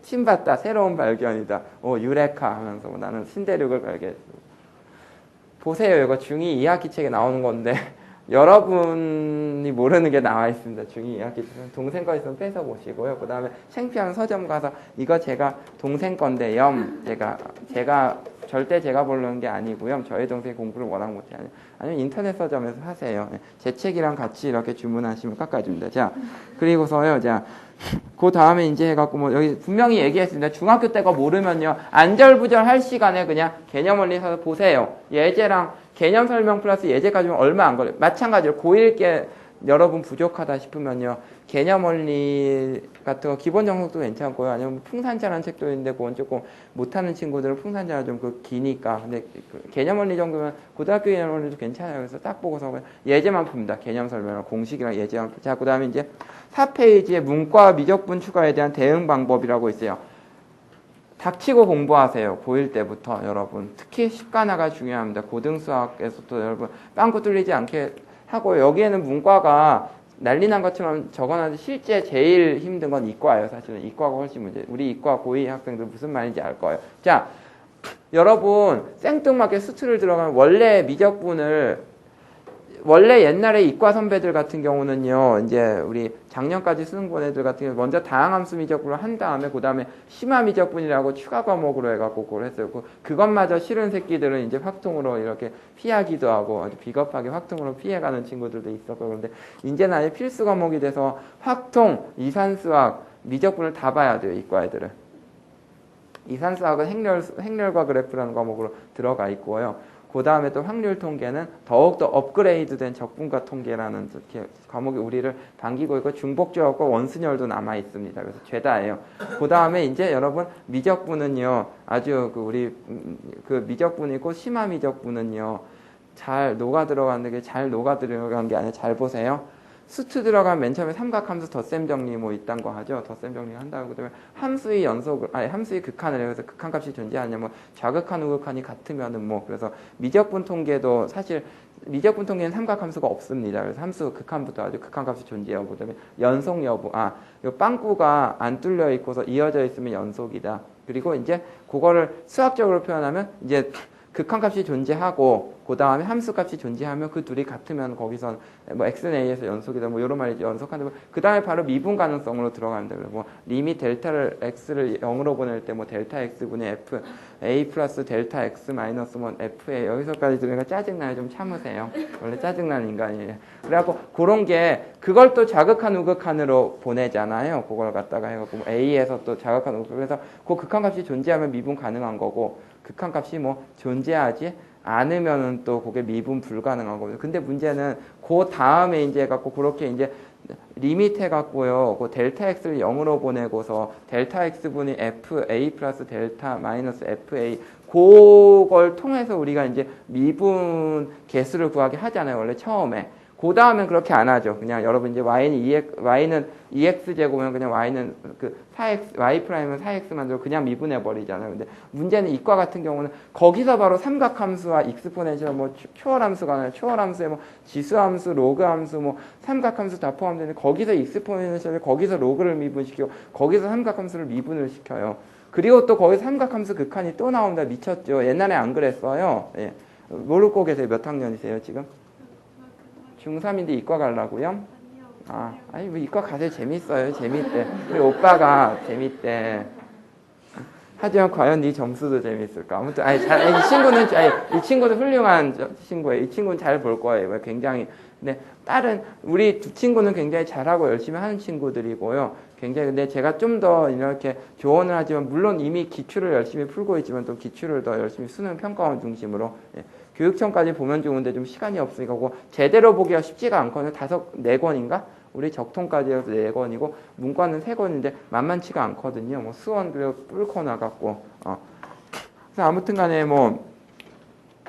신봤다. 새로운 발견이다. 유레카 하면서 나는 신대륙을 발견했습니다. 보세요. 이거 중2 2학기 책에 나오는 건데 여러분이 모르는 게 나와 있습니다. 중2 2학기 책은 동생 거 있으면 뺏어 보시고요. 그 다음에 창피하면 서점 가서 이거 제가 동생 건데 제가 절대 제가 보려는 게 아니고요. 저희 동생이 공부를 워낙 못해요. 아니면 인터넷 서점에서 사세요. 제 책이랑 같이 이렇게 주문하시면 깎아줍니다. 자, 그리고서요. 자, 그 다음에 이제 해갖고 뭐 여기 분명히 얘기했습니다. 중학교 때가 모르면요. 안절부절 할 시간에 그냥 개념 원리 사서 보세요. 예제랑 개념 설명 플러스 예제 가지고 얼마 안 걸려요. 마찬가지로 고1 게 여러분 부족하다 싶으면요. 개념 원리 같은 거 기본 정석도 괜찮고요. 아니면 풍산자라는 책도 있는데 그건 조금 못하는 친구들은 풍산자가 좀 기니까. 근데 개념 원리 정도면 고등학교 개념 원리도 괜찮아요. 그래서 딱 보고서 예제만 풉니다. 개념 설명이랑 공식이랑 예제만. 자, 그 다음에 이제 4페이지에 문과 미적분 추가에 대한 대응 방법이라고 있어요. 닥치고 공부하세요. 고1 때부터 여러분. 특히 식간화가 중요합니다. 고등수학에서도 여러분 빵꾸 뚫리지 않게 하고 여기에는 문과가 난리 난 것처럼 적어놨는데 실제 제일 힘든 건 이과예요. 사실은 이과가 훨씬 문제. 우리 이과 고2 학생들 무슨 말인지 알 거예요. 자, 여러분 생뚱맞게 수트를 들어가면 원래 옛날에 이과 선배들 같은 경우는요, 이제 우리 작년까지 쓰는 본 애들 같은 경우 먼저 다항함수 미적분을 한 다음에 그 다음에 심화 미적분이라고 추가 과목으로 해갖고 그걸 했어요. 그것마저 싫은 새끼들은 이제 확통으로 이렇게 피하기도 하고 아주 비겁하게 확통으로 피해가는 친구들도 있었고 그런데 이제는 아예 필수 과목이 돼서 확통, 이산수학, 미적분을 다 봐야 돼요. 이과 애들은. 이산수학은 행렬과 그래프라는 과목으로 들어가 있고요. 그 다음에 또 확률 통계는 더욱더 업그레이드된 적분과 통계라는 과목이 우리를 반기고 있고 중복적과 원순열도 남아 있습니다. 그래서 죄다예요. 그 다음에 이제 여러분 미적분은요 아주 그 미적분이고 심화 미적분은요 잘 녹아 들어가는 게 잘 녹아 들어간 게 아니라 잘 보세요. 수트 들어가면 맨 처음에 삼각함수 덧셈 정리 뭐 이딴 거 하죠. 덧셈 정리 한다고 그다음에 함수의 함수의 극한을 해요. 그래서 극한값이 존재하냐 뭐 좌극한 우극한이 같으면은 뭐 그래서 미적분 통계도 사실 미적분 통계는 삼각함수가 없습니다. 그래서 함수 극한부터 아주 극한값이 존재하고 그다음에 연속 여부 요 빵꾸가 안 뚫려 있고서 이어져 있으면 연속이다. 그리고 이제 그거를 수학적으로 표현하면 이제 극한값이 존재하고 그 다음에 함수값이 존재하면 그 둘이 같으면 거기서 뭐 x는 a에서 연속이다 뭐 이런 말이죠. 연속한다. 그 다음에 바로 미분 가능성으로 들어갑니다. 뭐 리밋 델타를 x를 0으로 보낼 때 뭐 델타 x분의 f a 플러스 델타 x 마이너스 뭐 f에 여기서까지 들으니까 짜증나요. 좀 참으세요. 원래 짜증나는 인간이에요. 그래갖고 그런 게 그걸 또 자극한 우극한으로 보내잖아요. 그걸 갖다가 해갖고 뭐 a에서 또 자극한 우극한 그래서 그 극한값이 존재하면 미분 가능한 거고 극한값이 뭐 존재하지 않으면은 또 그게 미분 불가능한 거거든요. 근데 문제는 그 다음에 이제 해갖고 그렇게 이제 리밋 해갖고요. 그 델타 x를 0으로 보내고서 델타 x분이 f a 플러스 델타 마이너스 f a 그걸 통해서 우리가 이제 미분 개수를 구하게 하잖아요. 원래 처음에. 그 다음엔 그렇게 안 하죠. 그냥 여러분 이제 y는 2x 제곱이면 그냥 y는 그 4x, y 프라임은 4x 만들고 그냥 미분해 버리잖아요. 근데 문제는 이과 같은 경우는 거기서 바로 삼각함수와 익스포넨셜 뭐 초월함수가 아니라 초월함수에 뭐 지수함수, 로그함수 뭐 삼각함수 다 포함되는 거기서 익스포넨셜을 거기서 로그를 미분시키고 거기서 삼각함수를 미분을 시켜요. 그리고 또 거기서 삼각함수 극한이 또 나온다. 미쳤죠. 옛날에 안 그랬어요. 예. 모르고 계세요? 몇 학년이세요 지금? 중3인데 이과 가려고요? 아니 뭐 이과 가세요. 재밌어요. 재밌대. 우리 오빠가 재밌대. 하지만 과연 네 점수도 재밌을까? 아무튼 이 친구는 훌륭한 친구예요. 이 친구는 잘 볼 거예요. 굉장히. 근데 우리 두 친구는 굉장히 잘하고 열심히 하는 친구들이고요. 근데 제가 좀 더 이렇게 조언을 하지만 물론 이미 기출을 열심히 풀고 있지만 또 기출을 더 열심히 수능 평가원 중심으로 교육청까지 보면 좋은데 좀 시간이 없으니까 그거 제대로 보기가 쉽지가 않거든요. 4권인가? 우리 적통까지 해서 4권이고 문과는 3권인데 만만치가 않거든요. 뭐 수원 그리고 뿔코 나갔고 그래서 아무튼 간에 뭐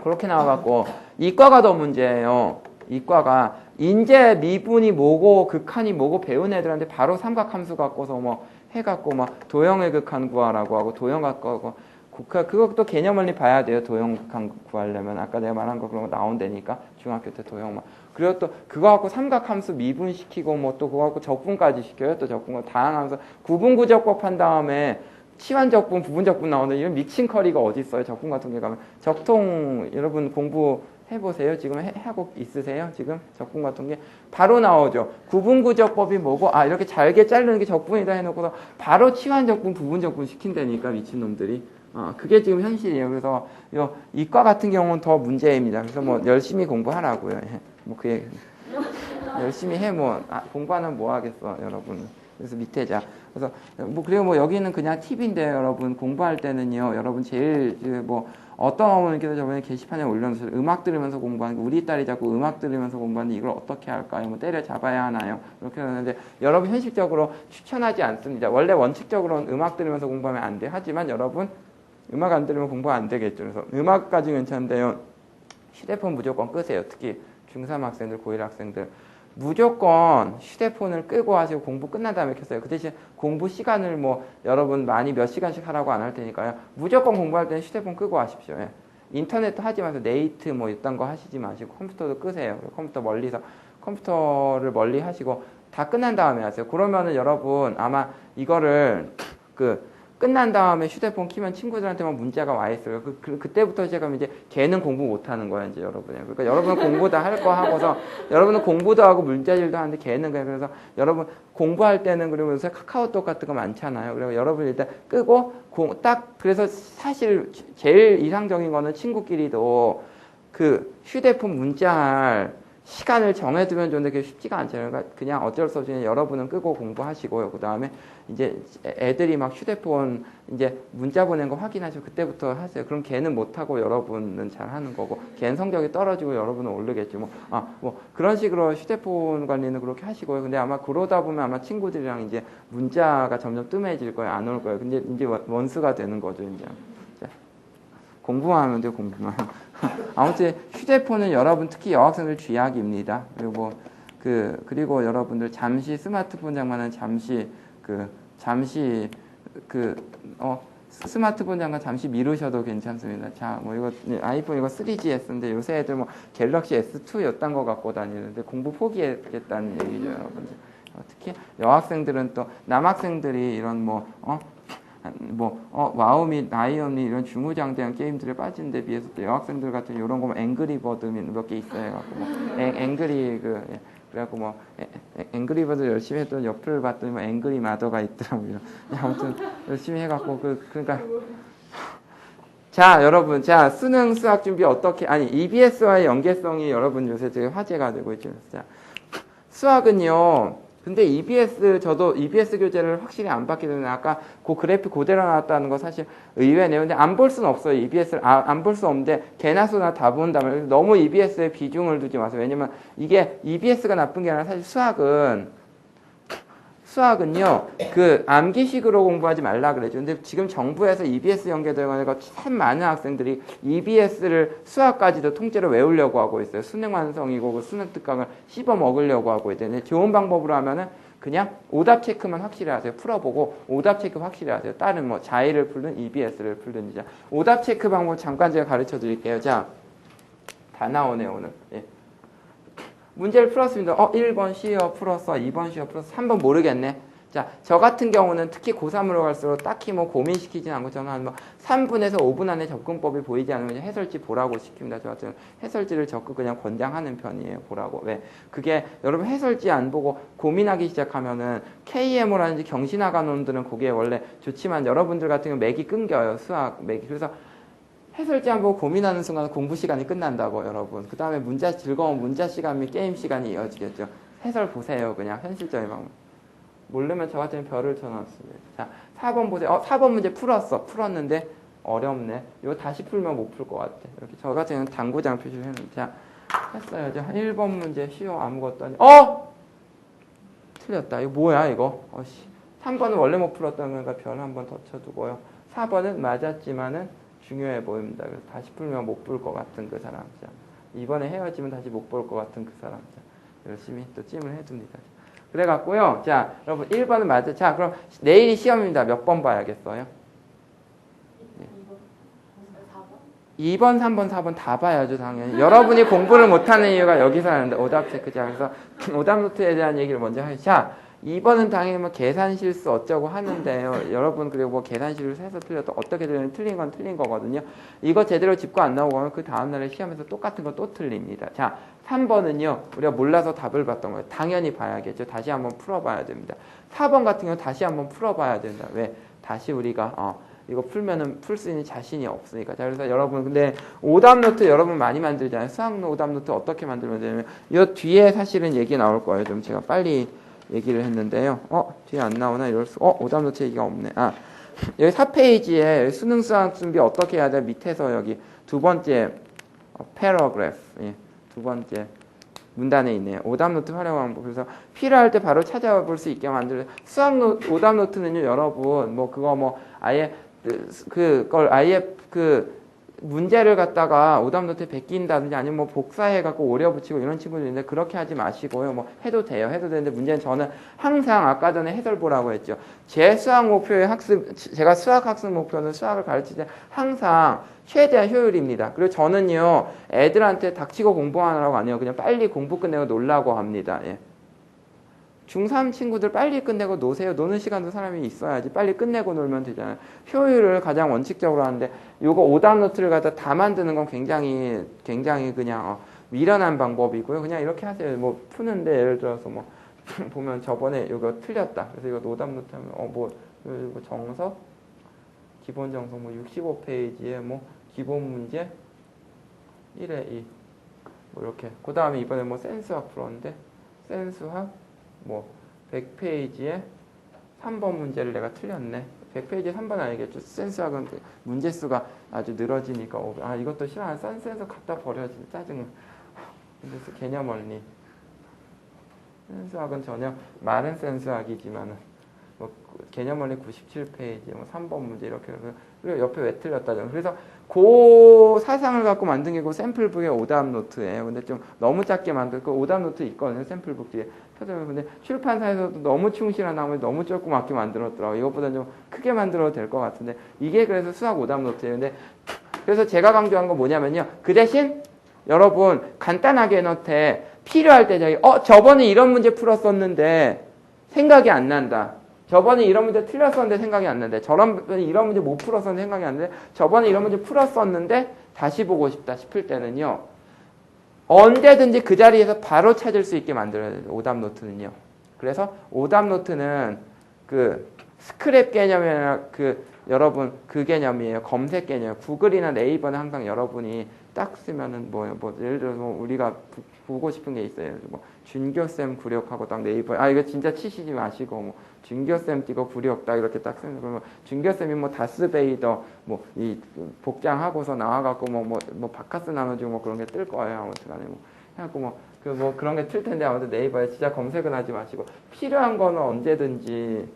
그렇게 나와갖고 이과가 더 문제예요. 이과가 인제 미분이 뭐고 극한이 뭐고 배운 애들한테 바로 삼각함수 갖고서 뭐 해갖고 막 도형의 극한 구하라고 하고 도형 갖고 하고 그것도 개념 원리 봐야 돼요. 도형 극한 구하려면 아까 내가 말한 거 그런 거 나온다니까 중학교 때 도형만. 그리고 또 그거 갖고 삼각함수 미분시키고 뭐 또 그거 갖고 적분까지 시켜요. 또 적분과 다양함수 구분구적법 한 다음에 치환적분, 부분적분 나오는데 이런 미친 커리가 어디 있어요? 적분 같은 게 가면 적통 여러분 공부해보세요. 지금 하고 있으세요? 지금 적분 같은 게 바로 나오죠. 구분구적법이 뭐고 이렇게 잘게 자르는 게 적분이다 해놓고서 바로 치환적분, 부분적분 시킨다니까 미친놈들이. 그게 지금 현실이에요. 그래서 이과 같은 경우는 더 문제입니다. 그래서 뭐 열심히 공부하라고요. 예. 뭐 그게 열심히 해 뭐 공부하면 뭐 하겠어, 여러분. 그래서 밑에 자. 그래서 뭐 그리고 뭐 여기는 그냥 팁인데요, 여러분. 공부할 때는요, 여러분 제일 뭐 어떤 어머니께서 저번에 게시판에 올려놓으셨어요. 음악 들으면서 공부하는 거. 우리 딸이 자꾸 음악 들으면서 공부하는데 이걸 어떻게 할까요? 뭐 때려 잡아야 하나요? 이렇게 하는데 여러분 현실적으로 추천하지 않습니다. 원래 원칙적으로는 음악 들으면서 공부하면 안 돼요. 하지만 여러분 음악 안 들으면 공부 안 되겠죠. 그래서 음악까지 괜찮은데요. 휴대폰 무조건 끄세요. 특히 중3 학생들, 고1 학생들. 무조건 휴대폰을 끄고 하시고 공부 끝난 다음에 켰어요. 그 대신 공부 시간을 뭐 여러분 많이 몇 시간씩 하라고 안 할 테니까요. 무조건 공부할 때는 휴대폰 끄고 하십시오. 예. 인터넷도 하지 마세요. 네이트 뭐 이딴 거 하시지 마시고 컴퓨터도 끄세요. 컴퓨터를 멀리 하시고 다 끝난 다음에 하세요. 그러면은 여러분 아마 이거를 끝난 다음에 휴대폰 키면 친구들한테만 문자가 와 있어요. 그때부터 시작하면 이제 걔는 공부 못 하는 거야, 이제 여러분이. 그러니까 여러분은 공부 다 할 거 하고서 여러분은 공부도 하고 문자질도 하는데 걔는 그냥 그래서 여러분 공부할 때는 그리고 요새 카카오톡 같은 거 많잖아요. 그리고 여러분 일단 끄고 그래서 사실 제일 이상적인 거는 친구끼리도 그 휴대폰 문자할 시간을 정해두면 좋은데 그게 쉽지가 않잖아요. 그러니까 그냥 어쩔 수 없이 여러분은 끄고 공부하시고요. 그 다음에 이제 애들이 막 휴대폰 이제 문자 보낸 거 확인하시고 그때부터 하세요. 그럼 걔는 못하고 여러분은 잘 하는 거고, 걔는 성적이 떨어지고 여러분은 오르겠지. 뭐 그런 식으로 휴대폰 관리는 그렇게 하시고요. 근데 아마 그러다 보면 아마 친구들이랑 이제 문자가 점점 뜸해질 거예요. 안 올 거예요. 근데 이제 원수가 되는 거죠, 이제. 공부만 하면 돼요, 공부만. 아무튼 휴대폰은 여러분 특히 여학생들 쥐약입니다. 그리고 여러분들 잠시 스마트폰 장만은 스마트폰 장만 잠시 미루셔도 괜찮습니다. 자, 뭐 이거 아이폰 이거 3GS인데 요새 애들 뭐 갤럭시 S2 였단 거 갖고 다니는데 공부 포기했겠다는 얘기죠, 여러분들. 특히 여학생들은 또 남학생들이 이런 와우미, 나이언이 이런 중후장대한 게임들에 빠진 데 비해서 또 여학생들 같은 이런 거 앵그리버드 몇 개 있어요. 그래갖고 앵그리버드 열심히 했더니 옆을 봤더니 앵그리 마더가 있더라고요. 아무튼 열심히 해갖고 그러니까 자, 여러분, 수능 수학 준비 EBS와의 연계성이 여러분 요새 되게 화제가 되고 있죠. 자, 수학은요. 근데 저도 EBS 교재를 확실히 안 봤기 때문에 아까 그 그래프 그대로 나왔다는 거 사실 의외네요. 근데 안 볼 수는 없어요. EBS를 안 볼 수 없는데 개나 소나 다 본다면 너무 EBS에 비중을 두지 마세요. 왜냐면 이게 EBS가 나쁜 게 아니라 사실 수학은요, 암기식으로 공부하지 말라 그러죠. 근데 지금 정부에서 EBS 연계되고 참 많은 학생들이 EBS를 수학까지도 통째로 외우려고 하고 있어요. 수능 완성이고 수능 특강을 씹어 먹으려고 하고 있대요. 근데 좋은 방법으로 하면은 그냥 오답 체크만 확실히 하세요. 풀어보고 오답 체크 확실히 하세요. 다른 자의를 풀든 EBS를 풀든지. 오답 체크 방법 잠깐 제가 가르쳐 드릴게요. 자, 다 나오네요, 오늘. 예. 문제를 풀었습니다. 1번 쉬어 풀었어. 2번 쉬어 풀었어. 3번 모르겠네. 자, 저 같은 경우는 특히 고3으로 갈수록 딱히 고민시키진 않고 저는 한 3분에서 5분 안에 접근법이 보이지 않으면 해설지 보라고 시킵니다. 저 같은 해설지를 적극 그냥 권장하는 편이에요. 보라고. 왜? 그게 여러분 해설지 안 보고 고민하기 시작하면은 KMO라든지 경신학과 놈들은 그게 원래 좋지만 여러분들 같은 경우 맥이 끊겨요. 수학 맥이. 그래서 해설지 안 보고 고민하는 순간 공부 시간이 끝난다고, 여러분. 그 다음에 즐거운 문자 시간 및 게임 시간이 이어지겠죠. 해설 보세요, 그냥. 현실적인 방법. 모르면 저 같은 별을 쳐놨습니다. 자, 4번 보세요. 4번 문제 풀었는데 어렵네. 이거 다시 풀면 못 풀 것 같아. 이렇게 저 같은 경우는 당구장 표시를 했는데. 자, 했어요. 1번 문제 쉬워 아무것도 아니. 틀렸다. 이거 뭐야, 이거? 3번은 원래 못 풀었던 거니까 별 한 번 더 쳐두고요. 4번은 맞았지만은 중요해 보입니다. 그래서 다시 풀면 못 볼 것 같은 그 사람. 자, 이번에 헤어지면 다시 못 볼 것 같은 그 사람. 자, 열심히 또 찜을 해둡니다. 그래갖고요. 자, 여러분 1번은 맞아. 자, 그럼 내일이 시험입니다. 몇 번 봐야겠어요? 2번, 3번, 4번 다 봐야죠, 당연히. 여러분이 공부를 못하는 이유가 여기서 하는데, 오답 체크자. 그래서 오답 노트에 대한 얘기를 먼저 하죠. 자, 2번은 당연히 계산 실수 어쩌고 하는데요. 여러분, 그리고 계산 실수 해서 틀려도 어떻게 틀린 건 틀린 거거든요. 이거 제대로 짚고 안 나오고 하면 그 다음날에 시험에서 똑같은 거 또 틀립니다. 자, 3번은요, 우리가 몰라서 답을 봤던 거예요. 당연히 봐야겠죠. 다시 한번 풀어봐야 됩니다. 4번 같은 경우 다시 한번 풀어봐야 된다. 왜? 다시 우리가, 이거 풀면은 풀 수 있는 자신이 없으니까. 자, 그래서 여러분, 근데 오답 노트 여러분 많이 만들잖아요. 수학 오답 노트 어떻게 만들면 되냐면, 이 뒤에 사실은 얘기 나올 거예요. 좀 제가 빨리 얘기를 했는데요. 뒤에 안 나오나? 이럴 수, 오답 노트 얘기가 없네. 여기 4페이지에 수능 수학 준비 어떻게 해야 돼? 밑에서 여기 두 번째 패러그래프, 예, 두 번째 문단에 있네요. 오답 노트 활용 방법. 그래서 필요할 때 바로 찾아볼 수 있게 만들어요. 수학 오답 노트는요, 여러분, 뭐 그거 뭐 아예 그걸 아예 그 문제를 갖다가 오답 노트에 베낀다든지 아니면 뭐 복사해 갖고 오려 붙이고 이런 친구들 있는데 그렇게 하지 마시고요. 뭐 해도 돼요. 해도 되는데 문제는 저는 항상 아까 전에 해설 보라고 했죠. 제 수학 목표의 학습, 제가 수학 학습 목표는 수학을 가르칠 때 항상 최대한 효율입니다. 그리고 저는요, 애들한테 닥치고 공부하라고 안 해요. 그냥 빨리 공부 끝내고 놀라고 합니다. 예. 중3 친구들 빨리 끝내고 노세요. 노는 시간도 사람이 있어야지. 빨리 끝내고 놀면 되잖아요. 효율을 가장 원칙적으로 하는데 요거 오답 노트를 갖다 다 만드는 건 굉장히 그냥 미련한 방법이고요. 그냥 이렇게 하세요. 뭐 푸는데 예를 들어서 뭐 보면 저번에 이거 틀렸다. 그래서 이거 오답 노트 하면 이거 정석 기본 정석 뭐 65페이지에 뭐 기본 문제 1에 2 뭐 이렇게. 그다음에 이번에 뭐 센스학 풀었는데 센스학 뭐 100페이지에 3번 문제를 내가 틀렸네. 100페이지에 3번 아니겠죠. 센스학은 문제 수가 아주 늘어지니까 이것도 싫어. 센스 갖다 버려야지. 짜증나. 그래서 개념 원리. 센스학은 전혀 마른 센스학이지만은 뭐 개념 원리 97페이지 뭐 3번 문제 이렇게 해서 그리고 옆에 왜 틀렸다죠. 그래서 그 사상을 갖고 만든 게 그 샘플북의 오답 노트예요. 근데 좀 너무 작게 만들고 오답 노트 있거든요. 샘플북 뒤에. 근데 출판사에서도 너무 충실한 나머지 너무 조그맣게 만들었더라고요. 이것보다 좀 크게 만들어도 될 것 같은데 이게 그래서 수학 오답 노트예요. 근데 그래서 제가 강조한 건 뭐냐면요. 그 대신 여러분 간단하게 해놓되 필요할 때 저번에 이런 문제 풀었었는데 생각이 안 난다. 저번에 이런 문제 틀렸었는데 생각이 안 나는데 저번에 이런 문제 못 풀었었는데 생각이 안 나는데 저번에 이런 문제 풀었었는데 다시 보고 싶다 싶을 때는요. 언제든지 그 자리에서 바로 찾을 수 있게 만들어야 돼요. 오답 노트는요. 그래서 오답 노트는 그 스크랩 개념이나 여러분 그 개념이에요. 검색 개념. 구글이나 네이버는 항상 여러분이 딱 쓰면은 뭐 예를 들어서 우리가 보고 싶은 게 있어요. 뭐 준교쌤 구력하고 딱 네이버 이거 진짜 치시지 마시고 뭐 준교쌤 띄고 구력 딱 이렇게 딱 쓰면 그러면 준교쌤이 뭐 다스베이더 뭐 이 복장하고서 나와갖고 뭐 바카스 나눠주고 뭐 그런 게 뜰 거예요. 아무튼간에 뭐 해갖고 뭐 그런 게 틀 텐데 아무튼 네이버에 진짜 검색은 하지 마시고 필요한 거는 언제든지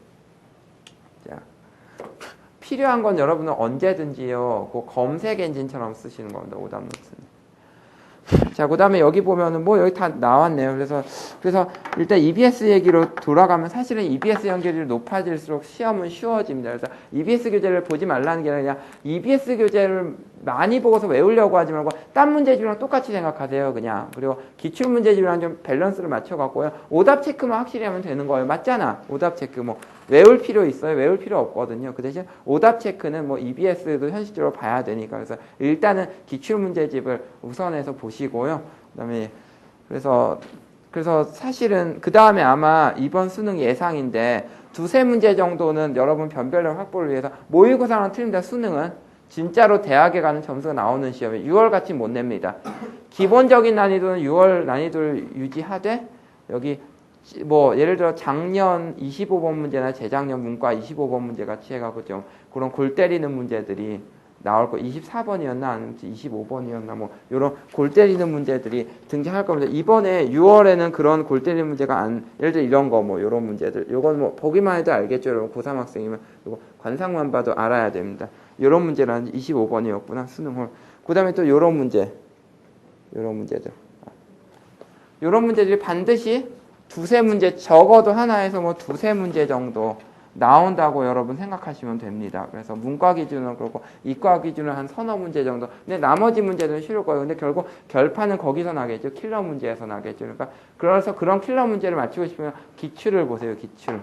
필요한 건 여러분은 언제든지요. 그 검색 엔진처럼 쓰시는 겁니다. 오답 노트는. 자, 그 다음에 여기 보면은 뭐 여기 다 나왔네요. 그래서 일단 EBS 얘기로 돌아가면 사실은 EBS 연결이 높아질수록 시험은 쉬워집니다. 그래서 EBS 교재를 보지 말라는 게 아니라 EBS 교재를 많이 보고서 외우려고 하지 말고 딴 문제집이랑 똑같이 생각하세요. 그냥. 그리고 기출 문제집이랑 좀 밸런스를 맞춰갖고요. 오답 체크만 확실히 하면 되는 거예요. 맞잖아. 오답 체크 뭐 외울 필요 있어요? 외울 필요 없거든요. 그 대신 오답 체크는 뭐 EBS도 현실적으로 봐야 되니까. 그래서 일단은 기출 문제집을 우선해서 보시고요. 그다음에 그래서 사실은 그 다음에 아마 이번 수능 예상인데 두세 문제 정도는 여러분 변별력 확보를 위해서 모의고사랑 틀린다. 수능은 진짜로 대학에 가는 점수가 나오는 시험에 6월같이 못 냅니다. 기본적인 난이도는 6월 난이도를 유지하되 여기 뭐 예를 들어 작년 25번 문제나 재작년 문과 25번 문제 같이 해가지고 좀 그런 골 때리는 문제들이 나올 거 24번이었나 아니면 25번이었나 뭐 이런 골 때리는 문제들이 등장할 겁니다. 이번에 6월에는 그런 골 때리는 문제가 예를 들어 이런 거 뭐 이런 문제들 요건 뭐 보기만 해도 알겠죠. 여러분 고3 학생이면 이거 관상만 봐도 알아야 됩니다. 이런 문제는 25번이었구나 수능홀. 그다음에 또 이런 문제 이런 문제들 이런 문제들이 반드시 두세 문제 적어도 하나에서 뭐 두세 문제 정도 나온다고 여러분 생각하시면 됩니다. 그래서 문과 기준은 그렇고 이과 기준은 한 서너 문제 정도. 근데 나머지 문제들은 쉬울 거예요. 근데 결국 결판은 거기서 나겠죠. 킬러 문제에서 나겠죠. 그러니까 그래서 그런 킬러 문제를 맞추고 싶으면 기출을 보세요. 기출.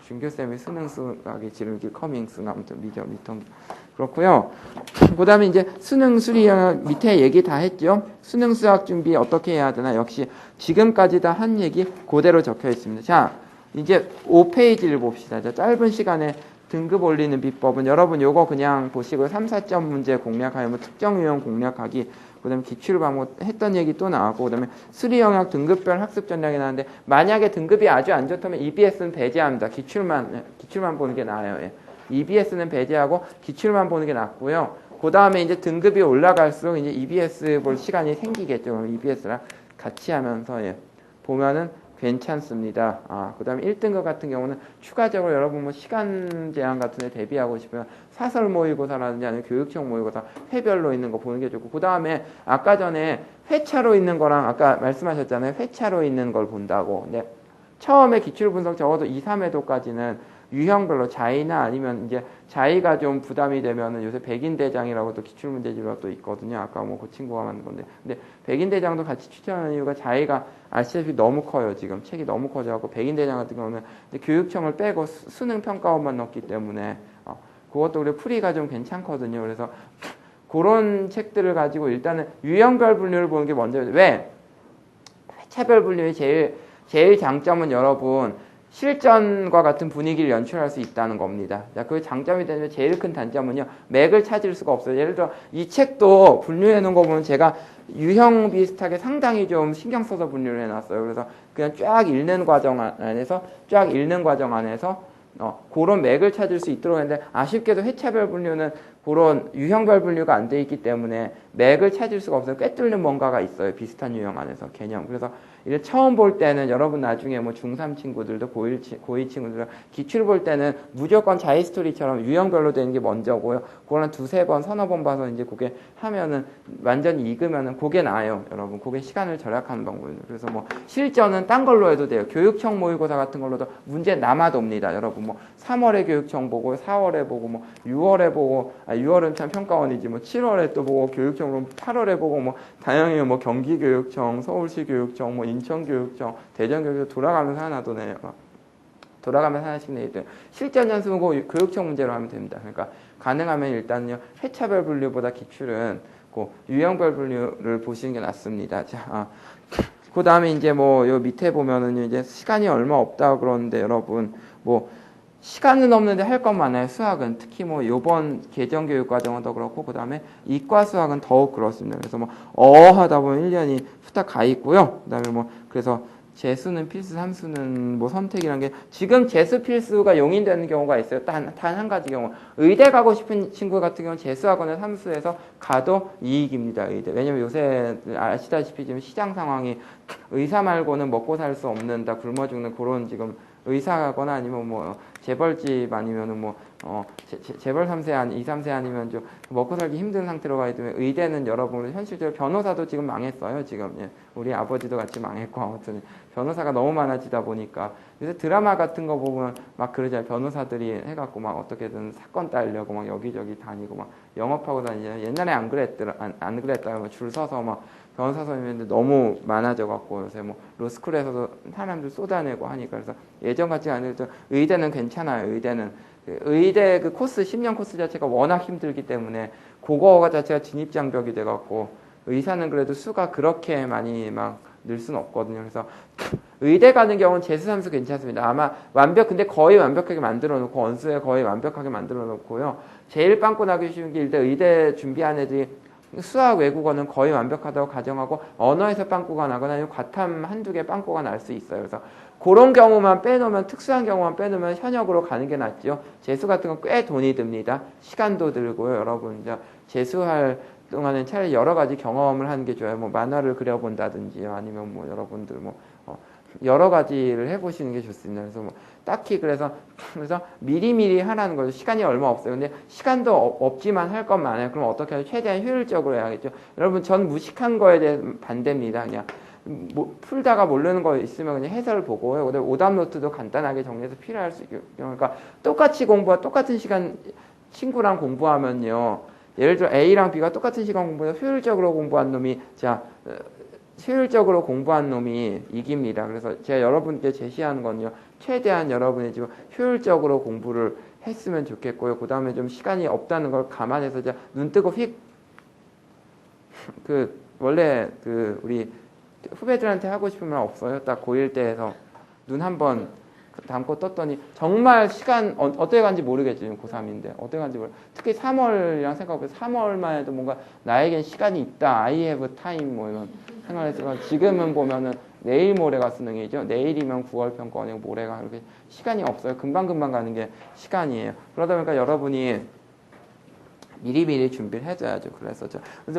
준교쌤이 수능 수학이 지름길 커밍스 아무튼 미통 그렇고요. 그다음에 이제 수능 수리 밑에 얘기 다 했죠. 수능 수학 준비 어떻게 해야 되나 역시 지금까지 다 한 얘기 그대로 적혀 있습니다. 자, 이제 5페이지를 봅시다. 자, 짧은 시간에 등급 올리는 비법은 여러분 요거 그냥 보시고 3, 4점 문제 공략하면 뭐 특정 유형 공략하기, 그다음에 기출 방법 했던 얘기 또 나오고, 그다음에 수리 영역 등급별 학습 전략이 나오는데 만약에 등급이 아주 안 좋다면 EBS는 배제합니다. 기출만 보는 게 나아요. 예. EBS는 배제하고 기출만 보는 게 낫고요. 그 다음에 이제 등급이 올라갈수록 이제 EBS 볼 시간이 생기겠죠. 그럼 EBS랑 같이 하면서 예. 보면은 괜찮습니다. 그 다음에 1등급 같은 경우는 추가적으로 여러분 뭐 시간 제한 같은 데 대비하고 싶으면 사설 모의고사라든지 아니면 교육청 모의고사 회별로 있는 거 보는 게 좋고, 그 다음에 아까 전에 회차로 있는 거랑 아까 말씀하셨잖아요. 회차로 있는 걸 본다고. 근데 처음에 기출 분석 적어도 2, 3회도까지는 유형별로 자의나 아니면 이제 자의가 좀 부담이 되면은 요새 백인대장이라고 또 기출문제집이 또 있거든요. 아까 뭐 그 친구가 만든 건데. 근데 백인대장도 같이 추천하는 이유가 자의가 아시다시피 너무 커요. 지금 책이 너무 커져갖고 백인대장 같은 경우는 교육청을 빼고 수능 평가원만 넣기 때문에 그것도 우리 풀이가 좀 괜찮거든요. 그래서 그런 책들을 가지고 일단은 유형별 분류를 보는 게 먼저예요. 왜? 회차별 분류의 제일 장점은 여러분 실전과 같은 분위기를 연출할 수 있다는 겁니다. 자, 그 장점이 되면 제일 큰 단점은요, 맥을 찾을 수가 없어요. 예를 들어 이 책도 분류해 놓은 거 보면 제가 유형 비슷하게 상당히 좀 신경 써서 분류를 해놨어요. 그래서 그냥 쫙 읽는 과정 안에서 그런 맥을 찾을 수 있도록 했는데, 아쉽게도 회차별 분류는 그런 유형별 분류가 안 돼 있기 때문에 맥을 찾을 수가 없어요. 꿰뚫는 뭔가가 있어요. 비슷한 유형 안에서 개념. 그래서 이제 처음 볼 때는 여러분 나중에 뭐 중3 친구들도 고2 친구들도 기출 볼 때는 무조건 자이스토리처럼 유형별로 되는 게 먼저고요. 그거는 두세 번, 서너 번 봐서 이제 그게 하면은 완전히 익으면은 그게 나아요. 여러분. 그게 시간을 절약하는 방법이에요. 그래서 뭐 실전은 딴 걸로 해도 돼요. 교육청 모의고사 같은 걸로도 문제 남아돕니다. 여러분 뭐 3월에 교육청 보고 4월에 보고 뭐 6월에 보고 6월은 참 평가원이지 뭐 7월에 또 보고 교육청으로 8월에 보고 뭐 다양해요. 뭐 경기교육청, 서울시 교육청, 뭐 인천교육청, 대전교육청 돌아가면서 하나 더 내요. 돌아가면서 하나씩 내요. 실전 연습은 그 교육청 문제로 하면 됩니다. 그러니까 가능하면 일단은요 회차별 분류보다 기출은 그 유형별 분류를 보시는 게 낫습니다. 자, 그 다음에 이제 뭐 요 밑에 보면은 이제 시간이 얼마 없다 그러는데 여러분 뭐 시간은 없는데 할 건 많아요. 수학은 특히 뭐 요번 개정교육 과정은 더 그렇고, 그 다음에 이과 수학은 더욱 그렇습니다. 그래서 뭐 하다 보면 1년이 후딱 가 있고요. 그 다음에 뭐 그래서 재수는 필수, 삼수는 뭐 선택이란 게 지금 재수 필수가 용인되는 경우가 있어요. 단 한 가지 경우 의대 가고 싶은 친구 같은 경우는 재수학원을 삼수해서 가도 이익입니다. 의대. 왜냐면 요새 아시다시피 지금 시장 상황이 의사 말고는 먹고 살 수 없는 다 굶어 죽는 그런 지금 의사거나 아니면 뭐 재벌집 아니면은 뭐 재벌 3세 2, 3세 아니면 좀 먹고 살기 힘든 상태로 가기 때문에 의대는 여러분 현실적으로 변호사도 지금 망했어요. 지금 예. 우리 아버지도 같이 망했고 아무튼 변호사가 너무 많아지다 보니까 요새 드라마 같은 거 보면 막 그러잖아요. 변호사들이 해갖고 막 어떻게든 사건 따려고 막 여기저기 다니고 막 영업하고 다니잖아요. 옛날에 안 그랬다가 줄 서서 막 변호사 선임인데 너무 많아져갖고 요새 뭐 로스쿨에서도 사람들 쏟아내고 하니까 그래서 예전 같지 않아도 의대는 괜찮아요. 의대 그 코스 10년 코스 자체가 워낙 힘들기 때문에 그거 자체가 진입장벽이 돼갖고 의사는 그래도 수가 그렇게 많이 막 늘 수는 없거든요. 그래서 의대 가는 경우는 재수 삼수 괜찮습니다. 아마 근데 거의 완벽하게 만들어 놓고 원수에 거의 완벽하게 만들어 놓고요. 제일 빵꾸 나기 쉬운 게 일단 의대 준비한 애들이 수학 외국어는 거의 완벽하다고 가정하고 언어에서 빵꾸가 나거나 아니면 과탐 한두 개 빵꾸가 날 수 있어요. 그래서 그런 경우만 빼놓으면 특수한 경우만 빼놓으면 현역으로 가는 게 낫죠. 재수 같은 건 꽤 돈이 듭니다. 시간도 들고요. 여러분 이제 재수할 동안은 차라리 여러 가지 경험을 하는 게 좋아요. 뭐 만화를 그려본다든지요. 아니면 뭐 여러분들 뭐 여러 가지를 해보시는 게 좋습니다. 그래서 뭐 딱히 그래서 미리미리 하라는 거죠. 시간이 얼마 없어요. 근데 시간도 없지만 할 건 많아요. 그럼 어떻게 하죠? 최대한 효율적으로 해야겠죠. 여러분 전 무식한 거에 대해 반대입니다. 그냥 풀다가 모르는 거 있으면 그냥 해설 보고요. 근데 오답 노트도 간단하게 정리해서 필요할 수 있고, 그러니까 똑같은 시간 친구랑 공부하면요. 예를 들어 A랑 B가 똑같은 시간 공부해서 효율적으로 공부한 놈이 이깁니다. 그래서 제가 여러분께 제시하는 건요. 최대한 여러분이 지금 효율적으로 공부를 했으면 좋겠고요. 그 다음에 좀 시간이 없다는 걸 감안해서 눈 뜨고 원래 우리 후배들한테 하고 싶은 말 없어요? 딱 고1 때에서 눈 한번 담고 떴더니 정말 시간 어떻게 간지 모르겠지. 지금 고3인데 어떻게 간지 모르. 특히 3월이랑 생각해보면 3월만 해도 뭔가 나에겐 시간이 있다. I have time 뭐 이런 생각을 했지만 지금은 보면은 내일 모레가 수능이죠. 내일이면 9월 평가원이고 모레가 이렇게 시간이 없어요. 금방금방 가는 게 시간이에요. 그러다 보니까 여러분이 미리미리 준비를 해줘야죠. 그래서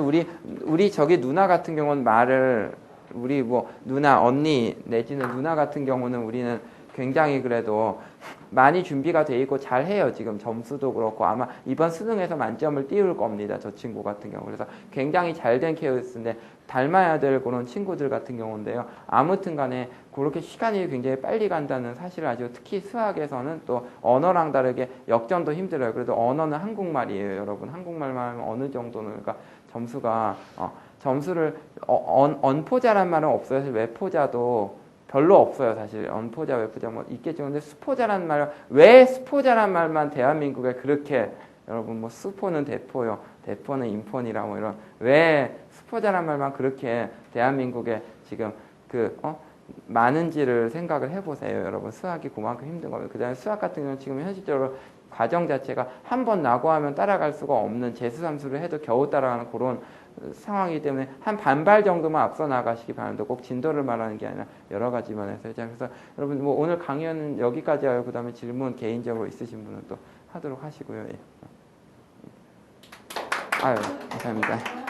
우리 저기 누나 같은 경우는 말을 우리 뭐 누나 언니 내지는 누나 같은 경우는 우리는 굉장히 그래도 많이 준비가 돼 있고 잘해요. 지금 점수도 그렇고 아마 이번 수능에서 만점을 띄울 겁니다. 저 친구 같은 경우. 그래서 굉장히 잘된 케이스인데 닮아야 될 그런 친구들 같은 경우인데요. 아무튼 간에 그렇게 시간이 굉장히 빨리 간다는 사실을 아시고 특히 수학에서는 또 언어랑 다르게 역전도 힘들어요. 그래도 언어는 한국말이에요. 여러분 한국말만 하면 어느 정도는 그러니까 점수가 점수를 언포자란 말은 없어요. 사실 외포자도 별로 없어요. 사실 언포자, 외포자 뭐 있겠지만 근데 수포자란 말 왜 수포자란 말만 대한민국에 그렇게 여러분 뭐 수포는 대포요, 대포는 인폰이라 뭐 이런 왜 수포자란 말만 그렇게 대한민국에 지금 많은지를 생각을 해보세요. 여러분 수학이 그만큼 힘든 겁니다. 그다음에 수학 같은 경우는 지금 현실적으로 과정 자체가 한 번 낙오하면 따라갈 수가 없는 재수함수를 해도 겨우 따라가는 그런 상황이기 때문에 한 반발 정도만 앞서 나가시기 바랍니다. 꼭 진도를 말하는 게 아니라 여러 가지 면에서. 그래서 여러분 뭐 오늘 강의는 여기까지 하고 그다음에 질문 개인적으로 있으신 분은 또 하도록 하시고요. 예. 아유, 감사합니다.